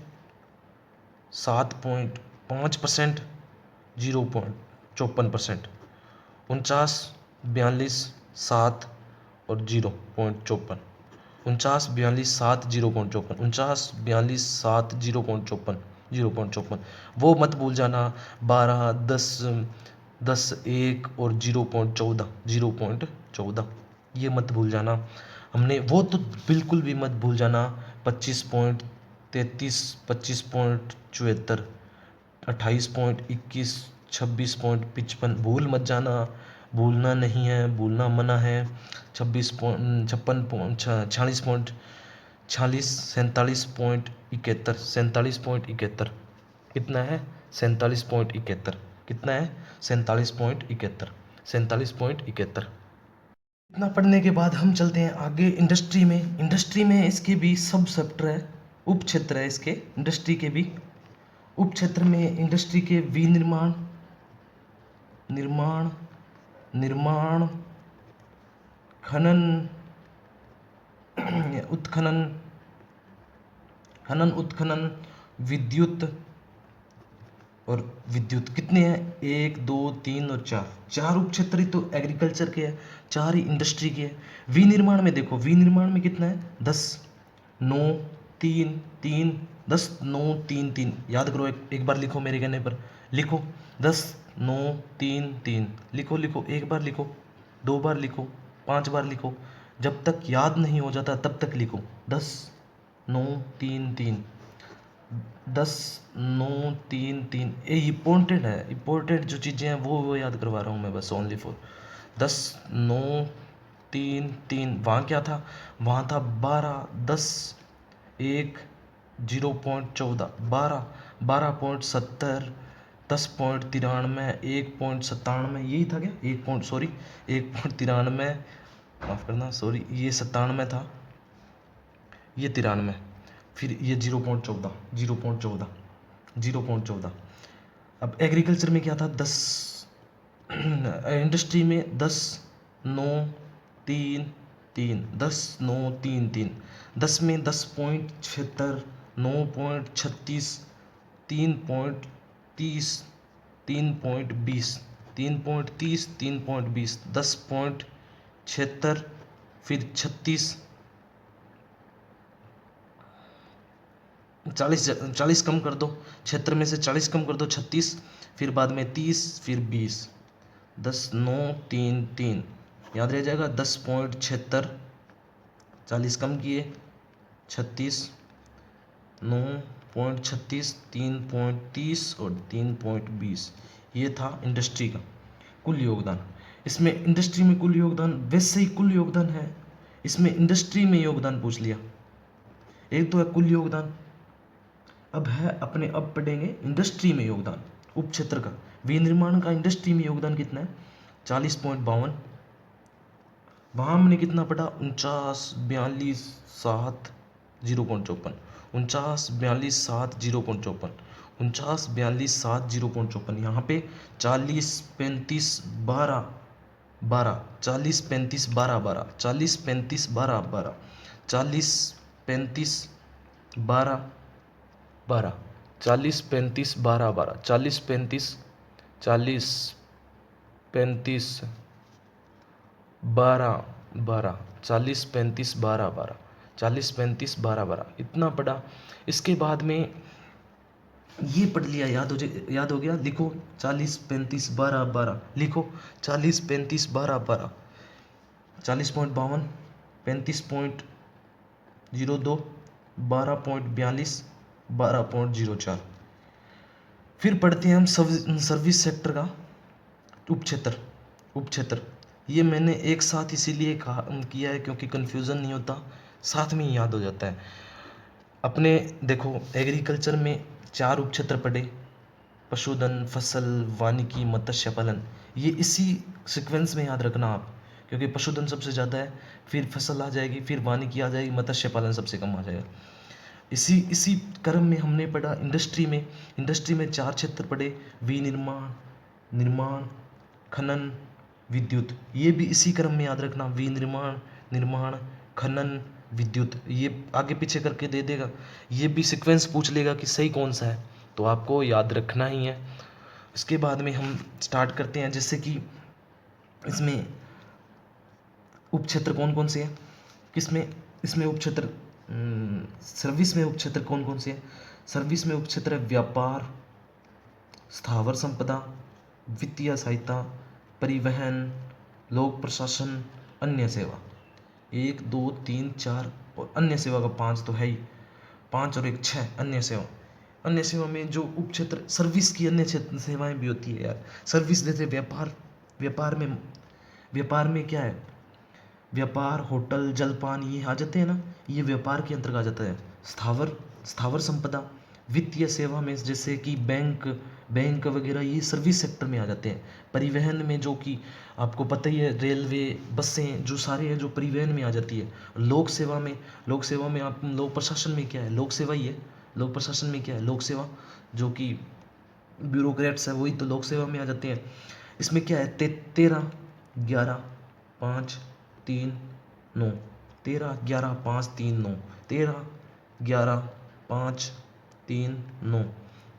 7.5%, 0.54%, 49, 42, 7 और 0.54, 49, 42, 7, 0.54, 49, 42, 7, 0.54, 0.54। वो मत भूल जाना, 12, 10, 10, 1 और 0.14, 0.14, ये मत भूल जाना। हमने वो तो बिल्कुल भी मत भूल जाना, 25.33, 25.74, 28.21, 26.55, भूल मत जाना, भूलना नहीं है, भूलना मना है। 46.46, 47.71, 47.71, कितना है? 47.71, कितना है? 47.71, 47.71। इतना पढ़ने के बाद हम चलते हैं आगे इंडस्ट्री में। इंडस्ट्री में इसके भी सब सेक्टर है, उप क्षेत्र है इसके, इंडस्ट्री के भी उप क्षेत्र में। इंडस्ट्री के विनिर्माण, निर्माण, निर्माण, खनन, उत्खनन, खनन उत्खनन, विद्युत और विद्युत, कितने हैं? 1, 2, 3 और 4, चार उप क्षेत्र ही तो एग्रीकल्चर के हैं, चार ही इंडस्ट्री के हैं। विनिर्माण में देखो, विनिर्माण में कितना है? 10, 9, 3, 3, 10, 9, 3, 3, याद करो, एक बार लिखो मेरे कहने पर, लिखो 10, 9, 3, 3, लिखो लिखो, एक बार लिखो, 2 बार लिखो, 5 बार लिखो, जब तक याद नहीं हो जाता तब तक लिखो। 10, 9, 3, 3, 10, 9, 3, 3, ये इम्पोर्टेंट है, इम्पोर्टेंट जो चीज़ें हैं वो याद करवा रहा हूँ मैं बस, ओनली फॉर 10, 9, 3, 3। वहाँ क्या था? वहाँ था 12, 10, 1, 0.14, 12, 12.70, 10.93, 1.97, यही था क्या? 1.93, माफ़ करना, सॉरी, ये 97 था, ये 93, फिर ये 0.14, 0.14, 0.14। अब एग्रीकल्चर में क्या था? 10, इंडस्ट्री में 10, 9, 3, 3, 10, 9, 3, 3, 10 में 10.76, 9.36, 3.30, 3.20, 3.30, 3.20, 10.76, फिर 36, 40, 40 कम कर दो, क्षेत्र में से 40 कम कर दो, 36, फिर बाद में 30, फिर 20, 10, 9, 3, 3, याद रह जाएगा। 10.76, 40 कम किए, 36, 9.36, 3.30 और 3.20, ये था इंडस्ट्री का कुल योगदान। इसमें इंडस्ट्री में कुल योगदान, वैसे ही कुल योगदान है, इसमें इंडस्ट्री में योगदान पूछ लिया। एक तो है कुल योगदान, अब है अपने, अब पढ़ेंगे इंडस्ट्री में योगदान उप क्षेत्र का। विनिर्माण का इंडस्ट्री में योगदान कितना है? 40.52। वहाँ हमने कितना पढ़ा? 49, 42, 7, 0.54, 49, 42, 7, 0.54, 49, 42, 7, 0.54। यहाँ पे 40, 35, 12, 12, 40, 35, 12, 12, 40, 35, 12, 12, 40, 35, 12, 12, 40, 35, 12, 12, 40, 35, 40, 35, 12, 12, 40, 35, 12, 12, 40, 35, 12, 12, इतना पढ़ा। इसके बाद में ये पढ़ लिया, याद हो गया, लिखो 40, 35, 12, 12, लिखो 40, 35, 12, 12, 40.52, 35.02, 12.42, 12.04। फिर पढ़ते हैं हम सर्विस सेक्टर का उप क्षेत्र। ये मैंने एक साथ इसीलिए कहा किया है क्योंकि कन्फ्यूज़न नहीं होता, साथ में ही याद हो जाता है। अपने देखो एग्रीकल्चर में 4 उप क्षेत्र पढ़े, पशुधन, फसल, वानिकी, मत्स्य पालन, ये इसी सीक्वेंस में याद रखना आप, क्योंकि पशुधन सबसे ज़्यादा है, फिर फसल आ जाएगी, फिर वानिकी आ जाएगी, मत्स्य पालन सबसे कम आ जाएगा। इसी इसी क्रम में हमने पढ़ा इंडस्ट्री में 4 क्षेत्र पढ़े, विनिर्माण, निर्माण, खनन, विद्युत। ये भी इसी क्रम में याद रखना, विनिर्माण, निर्माण, खनन, विद्युत। ये आगे पीछे करके दे देगा, ये भी सीक्वेंस पूछ लेगा कि सही कौन सा है, तो आपको याद रखना ही है। इसके बाद में हम स्टार्ट करते हैं, जैसे कि इसमें उपक्षेत्र कौन कौन से हैं, किसमें इसमें उपक्षेत्र, सर्विस में उपक्षेत्र कौन कौन से हैं। सर्विस में उपक्षेत्र है व्यापार, स्थावर संपदा, वित्तीय सहायता, परिवहन, लोक प्रशासन, अन्य सेवा। 1 2 3 4 और अन्य सेवा का 5 तो है ही, 5 और 1 6 अन्य सेवा। अन्य सेवा में जो उपक्षेत्र सर्विस की अन्य क्षेत्र सेवाएं भी होती है यार। सर्विस जैसे व्यापार में क्या है, व्यापार, होटल, जलपान, ये आ जाते हैं ना, ये व्यापार के अंतर्गत आ जाता है। स्थावर संपदा, वित्तीय सेवा में जैसे कि बैंक वगैरह, ये सर्विस सेक्टर में आ जाते हैं। परिवहन में जो कि आपको पता ही है, रेलवे, बसें, जो सारे हैं, जो परिवहन में आ जाती है। लोक सेवा में आप, लोक प्रशासन में क्या है, लोक सेवा ही है। लोक प्रशासन में क्या है, लोक सेवा, जो कि ब्यूरोक्रेट्स है, वही तो लोक सेवा में आ जाते हैं। इसमें क्या है, 13 11 5 3 9, 13 11 5 3 9, 13 11 5 3 9,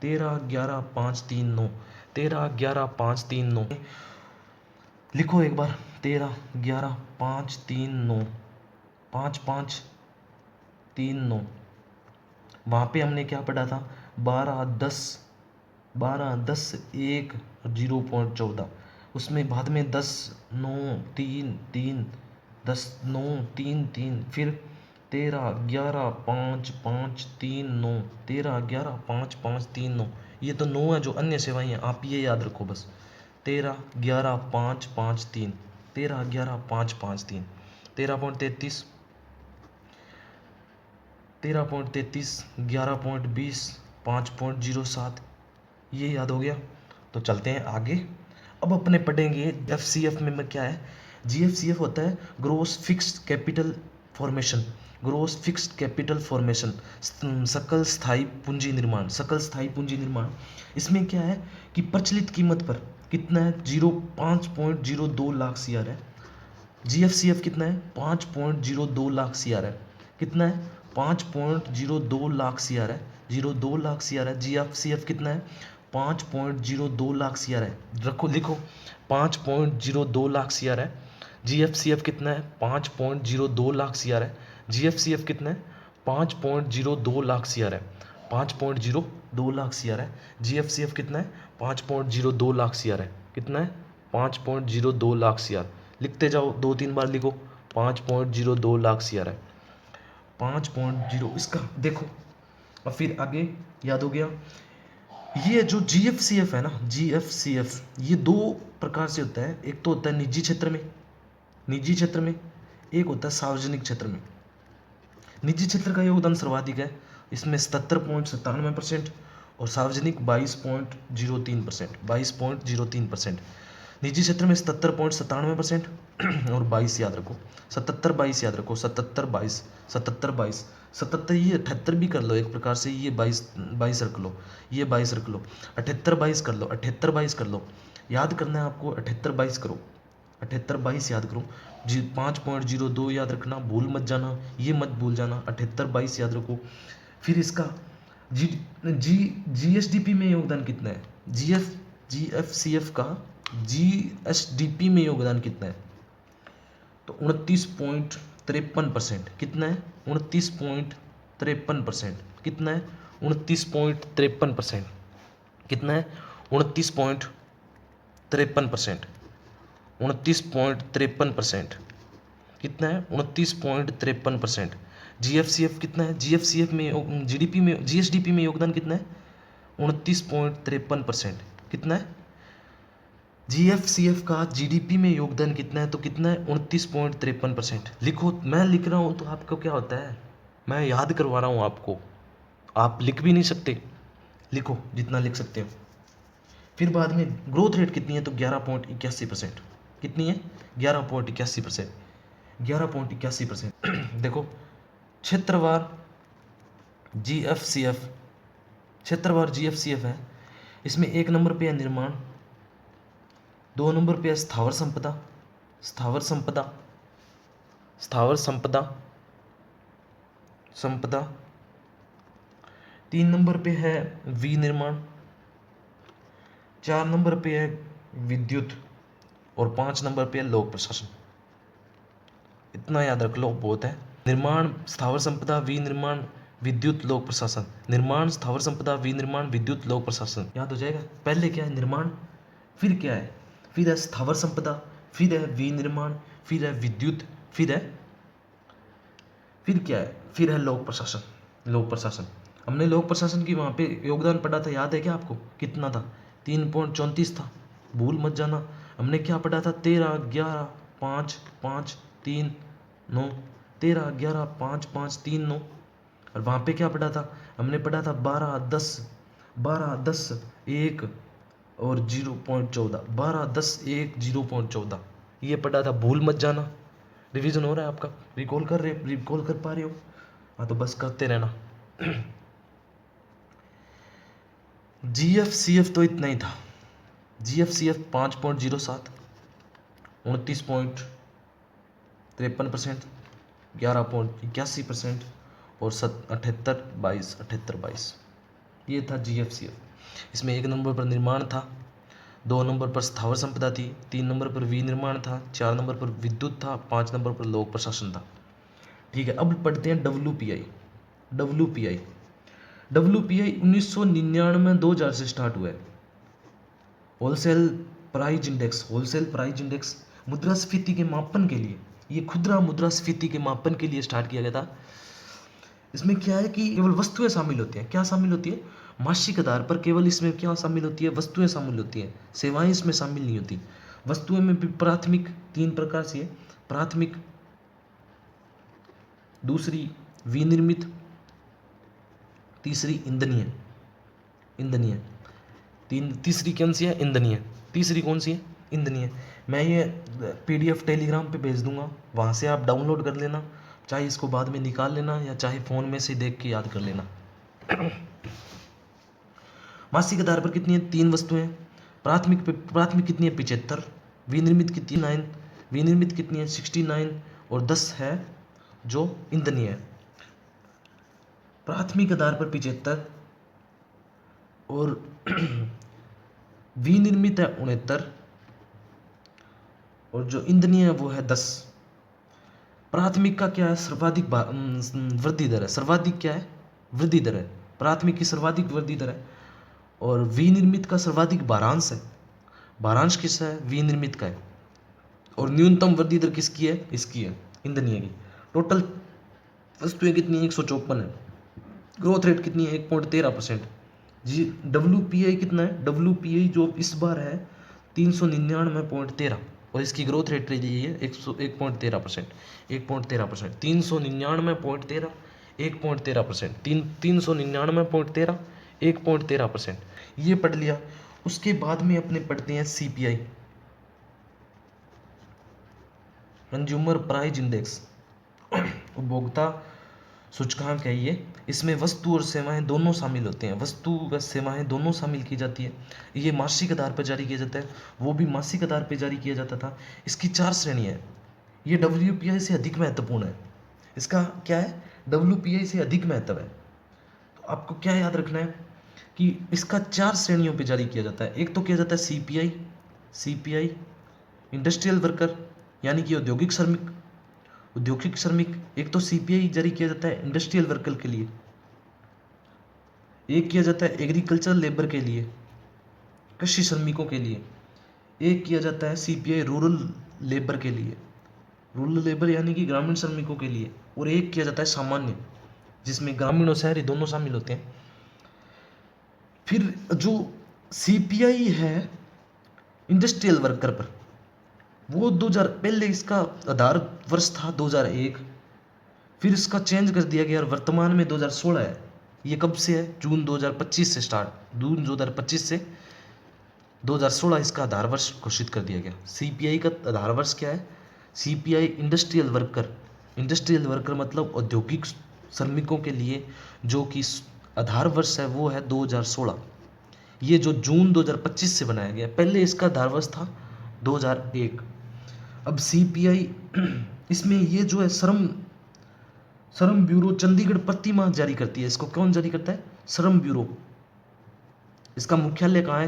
13 11 5 3 9, 13 11 5 3 9। लिखो एक बार, 13 11 5 3 9, 5 5 3 9। वहाँ पे हमने क्या पढ़ा था, 12 10 1 0.14। उसमें बाद में 10 9 3 3, 10 9 3 3, फिर 13 11 5 5 3 9, 13 11 5 5 3 9। ये तो 9 है जो अन्य सेवाएं हैं, आप ये याद रखो बस। 13 11 5 5 3, 13 11 5 5 3, 13.33, 13.33, 11.20, 5.07, ये याद हो गया। तो चलते हैं आगे। अब अपने पढ़ेंगे FCF में क्या है। GFCF होता है gross fixed capital formation, gross fixed capital formation, सकल स्थायी पूंजी निर्माण, सकल स्थायी पूंजी निर्माण। इसमें क्या है कि प्रचलित कीमत पर कितना है, 5.02 लाख CR है। GFCF कितना है, 5.02 लाख CR है। कितना है, 5.02 लाख CR है, 02 लाख CR है। GFCF कितना है, 5.02 लाख CR है। रखो, लिखो, 5.02 लाख CR है। GFCF कितना है, 5.02 लाख CR है। GFCF कितना है, 5.02 लाख CR है, 5.02 लाख CR है। GFCF कितना है, 5.02 लाख CR है। कितना है, 5.02 लाख CR। लिखते जाओ, 2-3 बार लिखो, 5.02 लाख CR है, 5.0। इसका देखो, और फिर आगे याद हो गया। ये जो GFCF है ना, GFCF, ये 2 प्रकार से होता है। एक तो होता है निजी क्षेत्र में, एक होता है सार्वजनिक क्षेत्र में। निजी क्षेत्र का योगदान सर्वाधिक है, इसमें 77.97% और सार्वजनिक 22.03%। निजी क्षेत्र में 77.97% और 22 याद रखो, 77 याद रखो, 77 ये 78 भी कर लो एक प्रकार से, ये 22 रख लो, ये 22 रख लो, 78 कर लो, 78 कर लो। याद करना है आपको, 78 करो, 78 याद करो। 5.02 याद रखना, भूल मत जाना, ये मत भूल जाना, 78 याद रखो। फिर इसका GSDP में योगदान कितना है, GFCF का GSDP में योगदान कितना है, तो 29.53%। कितना है, 29.53%। कितना है, 29.53%। कितना है, 29.53%। 29.53%। कितना है, 29.53%। GFCF कितना है, GFCF में GDP में GSDP में योगदान कितना है, 29.53%। कितना है, GFCF का GDP में योगदान कितना है, तो कितना है, 29.53%। लिखो, मैं लिख रहा हूँ तो आपको क्या होता है, मैं याद करवा रहा हूँ आपको, आप लिख भी नहीं सकते, लिखो जितना लिख सकते हो। फिर बाद में ग्रोथ रेट कितनी है, तो 11.81%। कितनी है, 11.81%, 11.81%। देखो क्षेत्रवार GFCF, क्षेत्रवार GFCF है, इसमें 1 नंबर पे है निर्माण, 2 नंबर पे है स्थावर संपदा, स्थावर संपदा, स्थावर संपदा, संपदा, 3 नंबर पे है विनिर्माण, 4 नंबर पे है विद्युत, और 5 नंबर पे है लोक प्रशासन। इतना याद रख लो, बहुत है। निर्माण, स्थावर संपदा, विनिर्माण, विद्युत, लोक प्रशासन। निर्माण, स्थावर संपदा, विनिर्माण, विद्युत, लोक प्रशासन, याद हो जाएगा। पहले क्या है, निर्माण, फिर क्या है, फिर है स्थावर संपदा, फिर है विनिर्माण, फिर है विद्युत, फिर क्या है, फिर है लोक प्रशासन। लोक प्रशासन, हमने लोक प्रशासन की वहाँ पे योगदान पढ़ा था, याद है क्या आपको, कितना था, 3.34 था, भूल मत जाना। हमने क्या पढ़ा था, 13, 11, 5, 5, 3, 9, 13, 11, 5, 5, 3, 9। और वहाँ पे क्या पढ़ा था, हमने पढ़ा था 12, 10, 12, 10, 1 और 0.14, 12, 10, 1, 0.14, ये पढ़ा था, भूल मत जाना। रिवीजन हो रहा है आपका, रिकॉल कर पा रहे हो, हाँ तो बस करते रहना। GFCF तो इतना ही था, GFCF 5.07, 29.53%, 11.81%, और 78, 22, ये था GFCF। इसमें 1 नंबर पर निर्माण था, 2 नंबर पर स्थावर संपदा थी, 3 नंबर पर विनिर्माण था, 4 नंबर पर विद्युत था, 5 नंबर पर लोक प्रशासन था। ठीक है, अब पढ़ते हैं WPI। WPI 1999-2000 से स्टार्ट हुआ है। Wholesale price index, wholesale price index मुद्रास्फीति के मापन के लिए, ये खुदरा मुद्रास्फीति के मापन के लिए स्टार्ट किया गया था। इसमें क्या है कि केवल वस्तुएं शामिल होती हैं, क्या शामिल होती है, मासिक आधार पर केवल इसमें क्या शामिल होती है, वस्तुएं शामिल होती हैं, सेवाएं इसमें शामिल नहीं होती। वस्तुएं में भी प्राथमिक 3 प्रकार से है, प्राथमिक, दूसरी विनिर्मित, तीसरी ईंधनीय। ईंधनीय, तीसरी कौन सी है, ईंधनीय। तीसरी कौन सी है, ईंधनीय। मैं ये PDF टेलीग्राम पे भेज दूंगा, वहाँ से आप डाउनलोड कर लेना, चाहे इसको बाद में निकाल लेना या चाहे फ़ोन में से देख के याद कर लेना। मासिक आधार पर कितनी है, 3 वस्तुएं। प्राथमिक कितनी है, 75। विनिर्मित कितनी, 9। विनिर्मित कितनी है, 69, और 10 है जो ईंधनीय है। प्राथमिक आधार पर 75 और विनिर्मित है 69, और जो ईंधनीय है वो है 10। प्राथमिक का क्या है, सर्वाधिक वृद्धि दर है, सर्वाधिक क्या है, वृद्धि दर है। प्राथमिक की सर्वाधिक वृद्धि दर है, और विनिर्मित का सर्वाधिक भारांश है। भारांश किसका है, विनिर्मित का है। और न्यूनतम वृद्धि दर किसकी है, इसकी है, ईंधनीय की। टोटल वस्तुएं कितनी है, 154 है। ग्रोथ रेट कितनी है, 1.13%। जी WPI कितना है, WPI जो इस बार है 399.13, और इसकी ग्रोथ रेट रही है 1.13%, 1.13%, 399.13, 1.13%, 399.13, 1.13%, ये पढ़ लिया। उसके बाद में अपने पढ़ते हैं CPI, कंज्यूमर प्राइस इंडेक्स, उपभोक्ता सूचकांक है ये। इसमें वस्तु और सेवाएं दोनों शामिल होते हैं, वस्तु व सेवाएं दोनों शामिल की जाती है। ये मासिक आधार पर जारी किया जाता है, वो भी मासिक आधार पर जारी किया जाता था। इसकी 4 श्रेणियाँ हैं। ये WPI से अधिक महत्वपूर्ण है। इसका क्या है, WPI से अधिक महत्व है। तो आपको क्या याद रखना है कि इसका 4 श्रेणियों पर जारी किया जाता है। एक तो किया जाता है CPI इंडस्ट्रियल वर्कर, यानी कि औद्योगिक श्रमिक। एक तो CPI जारी किया जाता है इंडस्ट्रियल वर्कर के लिए, एक किया जाता है एग्रीकल्चरल लेबर के लिए, कृषि श्रमिकों के लिए, एक किया जाता है CPI रूरल लेबर के लिए, रूरल लेबर यानी कि ग्रामीण श्रमिकों के लिए, और एक किया जाता है सामान्य, जिसमें ग्रामीण और शहरी दोनों शामिल होते हैं। फिर जो CPI है इंडस्ट्रियल वर्कर पर, वो 2000, पहले इसका आधार वर्ष था 2001, फिर इसका चेंज कर दिया गया और वर्तमान में 2016 है। ये कब से है, जून 2025 से स्टार्ट, जून 2025 से 2016 इसका आधार वर्ष घोषित कर दिया गया। सीपीआई का आधार वर्ष क्या है? सीपीआई इंडस्ट्रियल वर्कर मतलब औद्योगिक श्रमिकों के लिए जो कि आधार वर्ष है वो है 2016। ये जो जून 2025 से बनाया गया, पहले इसका आधार वर्ष था 2001। अब सीपीआई इसमें ये जो है श्रम ब्यूरो चंडीगढ़ प्रति माह जारी करती है। इसको कौन जारी करता है? श्रम ब्यूरो। इसका मुख्यालय कहाँ है?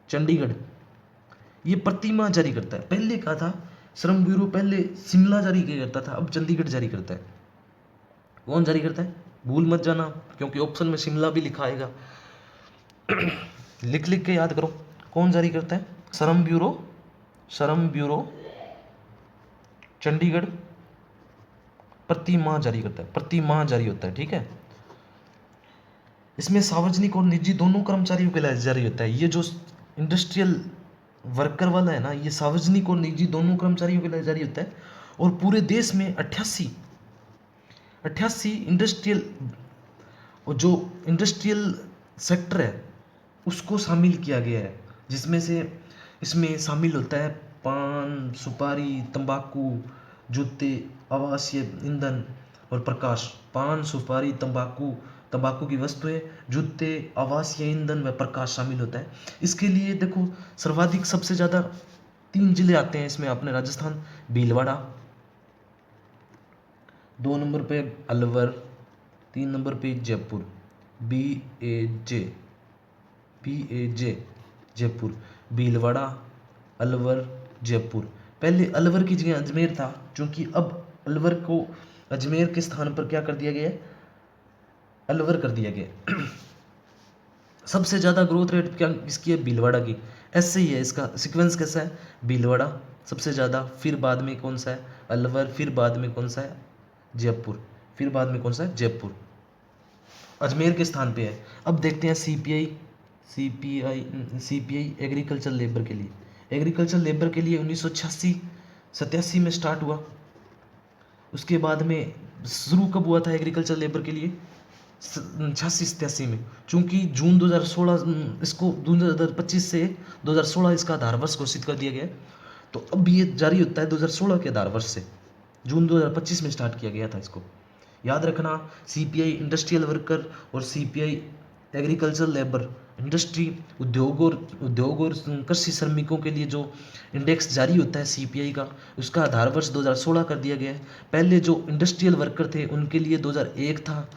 चंडीगढ़। ये प्रति माह जारी करता है। पहले कहा था श्रम ब्यूरो, पहले शिमला जारी किया करता था, अब चंडीगढ़ जारी करता है। कौन जारी करता है? भूल मत जाना, क्योंकि ऑप्शन में शिमला भी लिखा आएगा। लिख लिख के याद करो, कौन जारी करता है? श्रम ब्यूरो चंडीगढ़ प्रति माह जारी करता है, प्रति माह जारी होता है, ठीक है। इसमें सार्वजनिक और निजी दोनों कर्मचारियों के लिए जारी होता है। ये जो इंडस्ट्रियल वर्कर वाला है ना, ये सार्वजनिक और निजी दोनों कर्मचारियों के लिए जारी होता है। और पूरे देश में 88 इंडस्ट्रियल, जो इंडस्ट्रियल सेक्टर है उसको शामिल किया गया है, जिसमें से इसमें शामिल होता है पान, सुपारी, तंबाकू, जूते, आवासीय ईंधन और प्रकाश। पान, सुपारी, तंबाकू की वस्तुएं, जूते, आवासीय ईंधन व प्रकाश शामिल होता है। इसके लिए देखो सर्वाधिक सबसे ज़्यादा 3 जिले आते हैं इसमें अपने राजस्थान, भीलवाड़ा, 2 नंबर पे अलवर, 3 नंबर पे जयपुर, BAJ जयपुर, भीलवाड़ा, अलवर, जयपुर। पहले अलवर की जगह अजमेर था, क्योंकि अब अलवर को अजमेर के स्थान पर क्या कर दिया गया है? अलवर कर दिया गया। सबसे ज़्यादा ग्रोथ रेट क्या इसकी है? भीलवाड़ा की। ऐसे ही है, इसका सीक्वेंस कैसा है? भीलवाड़ा सबसे ज़्यादा, फिर बाद में कौन सा है? अलवर, फिर बाद में कौन सा है? जयपुर, फिर बाद में कौन सा है? जयपुर। अजमेर के स्थान पे है। अब देखते हैं सीपीआई एग्रीकल्चर लेबर के लिए। एग्रीकल्चर लेबर के लिए 1986-87 में स्टार्ट हुआ। उसके बाद में शुरू कब हुआ था एग्रीकल्चर लेबर के लिए? 86-87 में। चूंकि जून 2016 इसको 2025 से 2016 इसका आधार वर्ष घोषित कर दिया गया, तो अब ये जारी होता है 2016 के आधार वर्ष से। जून 2025 में स्टार्ट किया गया था इसको, याद रखना। सीपीआई इंडस्ट्रियल वर्कर और सीपीआई एग्रीकल्चर लेबर, इंडस्ट्री उद्योग और कृषि श्रमिकों के लिए जो इंडेक्स जारी होता है सीपीआई का, उसका आधार वर्ष 2016 कर दिया गया है। पहले जो इंडस्ट्रियल वर्कर थे उनके लिए 2001 था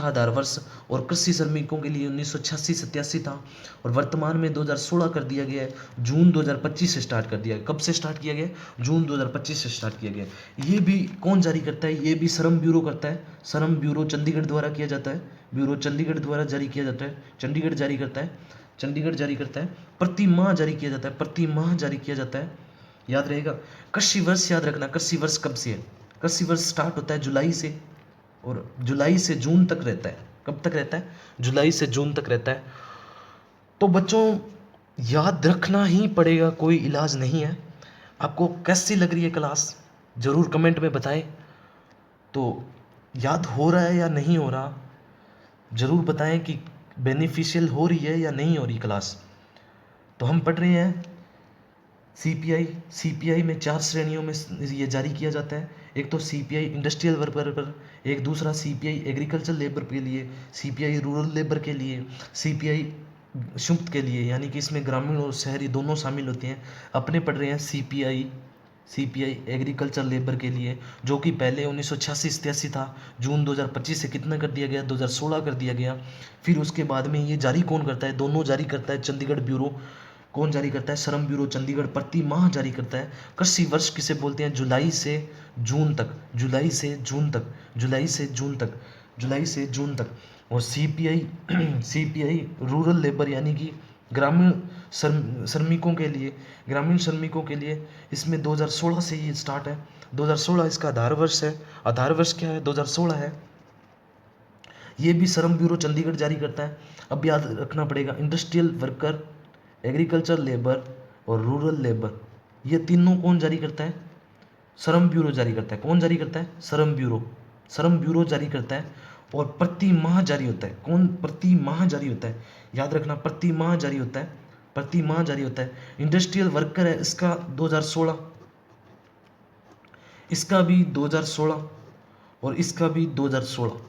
आधार वर्ष, और कृषि श्रमिकों के लिए 1986-87 था, और वर्तमान में 2016 कर दिया गया है। जून 2025 से स्टार्ट कर दिया। कब से स्टार्ट किया गया? जून 2025 से स्टार्ट किया गया। ये भी कौन जारी करता है? ये भी श्रम ब्यूरो करता है। श्रम ब्यूरो चंडीगढ़ द्वारा किया जाता है। ब्यूरो चंडीगढ़ द्वारा जारी किया जाता है। चंडीगढ़ जारी करता है। प्रति माह जारी किया जाता है। प्रति माह जारी किया जाता है, याद रहेगा। कृषि वर्ष याद रखना, कृषि वर्ष कब से है? कृषि वर्ष स्टार्ट होता है जुलाई से, और जुलाई से जून तक रहता है। कब तक रहता है? जुलाई से जून तक रहता है। तो बच्चों याद रखना ही पड़ेगा, कोई इलाज नहीं है। आपको कैसी लग रही है क्लास, ज़रूर कमेंट में बताएं। तो याद हो रहा है या नहीं हो रहा, ज़रूर बताएं कि बेनिफिशियल हो रही है या नहीं हो रही क्लास। तो हम पढ़ रहे हैं सीपीआई में 4 श्रेणियों में ये जारी किया जाता है। एक तो सीपीआई इंडस्ट्रियल वर्कर पर, एक दूसरा सीपीआई एग्रीकल्चर लेबर के लिए, सीपीआई रूरल लेबर के लिए, सीपीआई संयुक्त के लिए, यानी कि इसमें ग्रामीण और शहरी दोनों शामिल होते हैं। अपने पढ़ रहे हैं सीपीआई एग्रीकल्चर लेबर के लिए, जो कि पहले 1986-87 था। जून 2025 से कितना कर दिया गया? 2016 कर दिया गया। फिर उसके बाद में ये जारी कौन करता है? दोनों जारी करता है चंडीगढ़ ब्यूरो। कौन जारी करता है? श्रम ब्यूरो चंडीगढ़ प्रति माह जारी करता है। कृषि वर्ष किसे बोलते हैं? जुलाई से जून तक। और सीपीआई रूरल लेबर, यानी कि ग्रामीण श्रमिकों के लिए इसमें 2016 से ये स्टार्ट है। 2016 इसका आधार वर्ष है। आधार वर्ष क्या है? 2016 है। ये भी श्रम ब्यूरो चंडीगढ़ जारी करता है। अब याद रखना पड़ेगा, इंडस्ट्रियल वर्कर, एग्रीकल्चर लेबर और रूरल लेबर, ये तीनों कौन जारी करता है? श्रम ब्यूरो जारी करता है। कौन जारी करता है? श्रम ब्यूरो जारी करता है, और प्रति माह जारी होता है। कौन? प्रति माह जारी होता है, याद रखना, प्रति माह जारी होता है। प्रति माह जारी होता है। इंडस्ट्रियल वर्कर है, इसका 2016, इसका भी 2016 और इसका भी 2016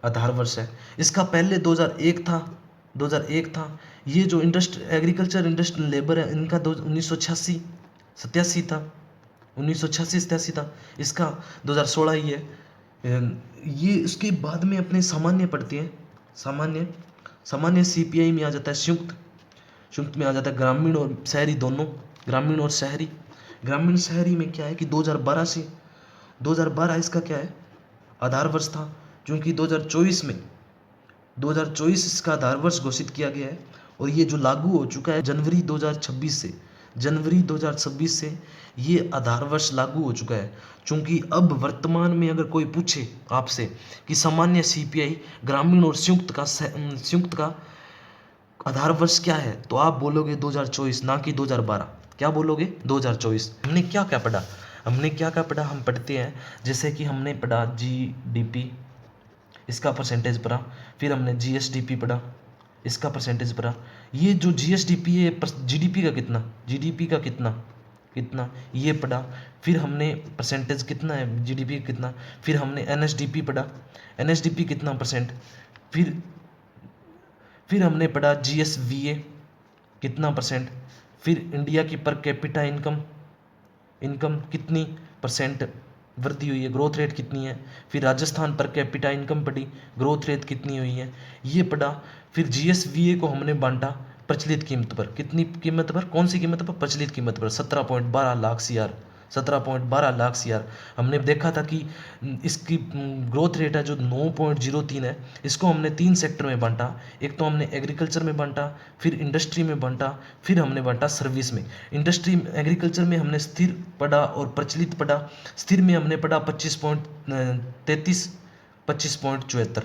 आधार वर्ष है। इसका पहले 2001 था, 2001 था। ये जो एग्रीकल्चर इंडस्ट्रियल लेबर है, इनका 1986 87 था, 1986 87 था। इसका 2016 ही है। ये इसके बाद में अपने सामान्य पढ़ते हैं। सामान्य सीपीआई में आ जाता है, संयुक्त में आ जाता है ग्रामीण और शहरी दोनों, ग्रामीण और शहरी। ग्रामीण शहरी में क्या है कि 2012 इसका क्या है, आधार वर्ष था, क्योंकि 2024 इसका आधार वर्ष घोषित किया गया है। और ये जो लागू हो चुका है जनवरी 2026 से ये आधार वर्ष लागू हो चुका है। क्योंकि अब वर्तमान में अगर कोई पूछे आपसे कि सामान्य सीपीआई, ग्रामीण और संयुक्त का आधार वर्ष क्या है, तो आप बोलोगे 2024, ना कि 2012। क्या बोलोगे? 2024। हमने क्या क्या पढ़ा? हम पढ़ते हैं जैसे कि हमने पढ़ा जीडीपी, इसका परसेंटेज पढ़ा। फिर हमने जीएसडीपी पढ़ा, इसका परसेंटेज पढ़ा। ये जो जीएसडीपी है, जीडीपी का कितना ये पढ़ा। फिर हमने परसेंटेज कितना है जीडीपी कितना। फिर हमने एनएसडीपी पढ़ा, एनएसडीपी कितना परसेंट। फिर हमने पढ़ा जीएसवीए कितना परसेंट। फिर इंडिया की पर कैपिटा इनकम कितनी परसेंट वृद्धि हुई है, ग्रोथ रेट कितनी है। फिर राजस्थान पर कैपिटा इनकम पढ़ी, ग्रोथ रेट कितनी हुई है, ये पढ़ा। फिर जीएसवीए को हमने बांटा प्रचलित कीमत पर। कितनी कीमत पर? कौन सी कीमत पर? प्रचलित कीमत पर। 17.12 लाख सीआर, 17.12 लाख सीआर। हमने देखा था कि इसकी ग्रोथ रेट है जो 9.03 है। इसको हमने 3 सेक्टर में बांटा। एक तो हमने एग्रीकल्चर में बांटा, फिर इंडस्ट्री में बांटा, फिर हमने बांटा सर्विस में। एग्रीकल्चर में हमने स्थिर पढ़ा और प्रचलित पढ़ा। स्थिर में हमने पढ़ा 25.33, 25.74,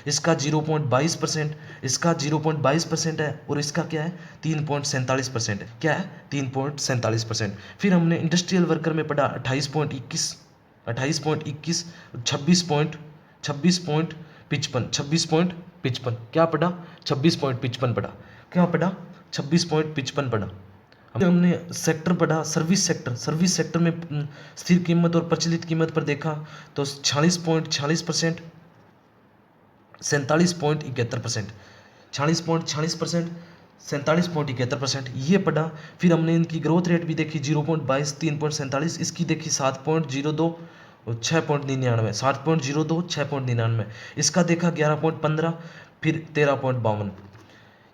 इसका 0.22%, इसका 0.22% है। और इसका क्या है? 3.47% है। क्या है? 3.47%। फिर हमने इंडस्ट्रियल वर्कर में पढ़ा 28.21, 26.55। क्या पढ़ा? 26.55 पढ़ा। क्या पढ़ा? 26.55 पढ़ा। हमने सेक्टर पढ़ा, सर्विस सेक्टर में स्थिर कीमत और प्रचलित कीमत पर देखा तो 46.46%, 47.71%, 46.46%, 47.71% ये पढ़ा। फिर हमने इनकी ग्रोथ रेट भी देखी 0.22, 3.47, इसकी देखी 7.02 और 6.99, 7.02, 6.99। इसका देखा 11.15, फिर 13.52।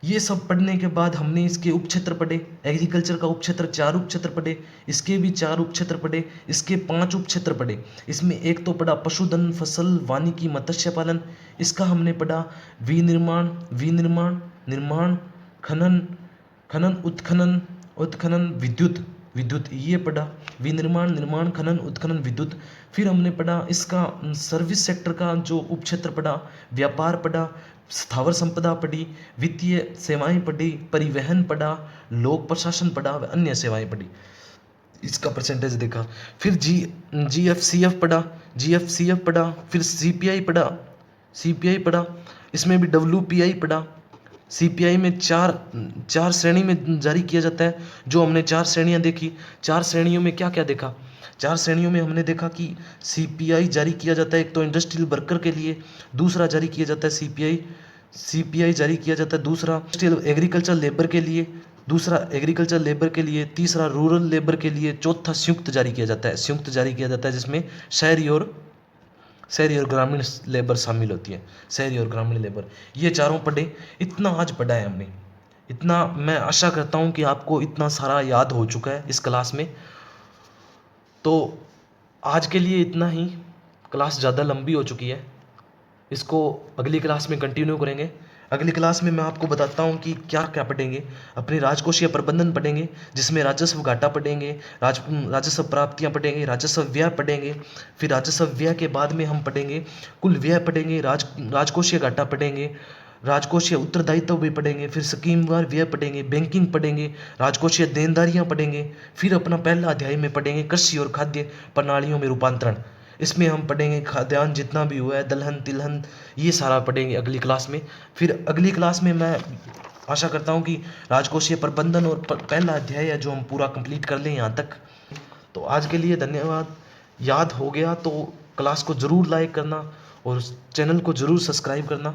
ये सब पढ़ने के बाद हमने इसके उपक्षेत्र पढ़े। एग्रीकल्चर का उपक्षेत्र 4 उपक्षेत्र पढ़े, इसके भी 4 उपक्षेत्र पढ़े, इसके 5 उपक्षेत्र पढ़े। इसमें एक तो पढ़ा पशुधन, फसल, वानिकी, मत्स्य पालन। इसका हमने पढ़ा विनिर्माण, निर्माण, खनन, उत्खनन, विद्युत ये पढ़ा। विनिर्माण, निर्माण, खनन, उत्खनन, विद्युत। फिर हमने पढ़ा इसका सर्विस सेक्टर का जो उपक्षेत्र पढ़ा, व्यापार पढ़ा, स्थावर संपदा पढ़ी, वित्तीय सेवाएं पढ़ी, परिवहन पढ़ा, लोक प्रशासन पढ़ा व अन्य सेवाएं पढ़ी। इसका परसेंटेज देखा। फिर जीएफसीएफ पढ़ा, फिर सीपीआई पढ़ा, इसमें भी डब्ल्यूपीआई पढ़ा। सीपीआई में चार श्रेणी में जारी किया जाता है। जो हमने 4 श्रेणियां देखी, 4 श्रेणियों में क्या क्या देखा? 4 श्रेणियों में हमने देखा कि सीपीआई जारी किया जाता है एक तो इंडस्ट्रियल वर्कर के लिए, दूसरा जारी किया जाता है सीपीआई जारी किया जाता है दूसरा एग्रीकल्चर लेबर के लिए, दूसरा एग्रीकल्चर लेबर के लिए, तीसरा रूरल लेबर के लिए, चौथा संयुक्त जारी किया जाता है जिसमें शहरी और ग्रामीण लेबर शामिल होती है। शहरी और ग्रामीण लेबर, ये चारों पढ़े। इतना आज पढ़ा है हमने, इतना मैं आशा करता हूँ कि आपको इतना सारा याद हो चुका है इस क्लास में। तो आज के लिए इतना ही, क्लास ज़्यादा लंबी हो चुकी है, इसको अगली क्लास में कंटिन्यू करेंगे। अगली क्लास में मैं आपको बताता हूँ कि क्या क्या पढ़ेंगे। अपनी राजकोषीय प्रबंधन पढ़ेंगे, जिसमें राजस्व घाटा पढ़ेंगे, राजस्व प्राप्तियाँ पढ़ेंगे, राजस्व व्यय पढ़ेंगे। फिर राजस्व व्यय के बाद में हम पढ़ेंगे कुल व्यय पढ़ेंगे, राजकोषीय घाटा पढ़ेंगे, राजकोषीय उत्तरदायित्व भी पढ़ेंगे, फिर स्कीमवार व्यय पढ़ेंगे, बैंकिंग पढ़ेंगे, राजकोषीय देनदारियाँ पढ़ेंगे। फिर अपना पहला अध्याय में पढ़ेंगे कृषि और खाद्य प्रणालियों में रूपांतरण। इसमें हम पढ़ेंगे खाद्यान्न जितना भी हुआ है, दलहन तिलहन, ये सारा पढ़ेंगे अगली क्लास में। फिर अगली क्लास में मैं आशा करता हूँ कि राजकोषीय प्रबंधन और पहला अध्याय है जो हम पूरा कंप्लीट कर लें यहाँ तक। तो आज के लिए धन्यवाद। याद हो गया तो क्लास को ज़रूर लाइक करना और चैनल को ज़रूर सब्सक्राइब करना,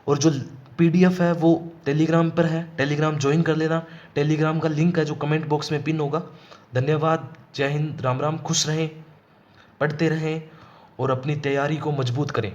और जो पीडीएफ है वो टेलीग्राम पर है, टेलीग्राम ज्वाइन कर लेना। टेलीग्राम का लिंक है जो कमेंट बॉक्स में पिन होगा। धन्यवाद। जय हिंद। राम राम। खुश रहें, पढ़ते रहें और अपनी तैयारी को मजबूत करें।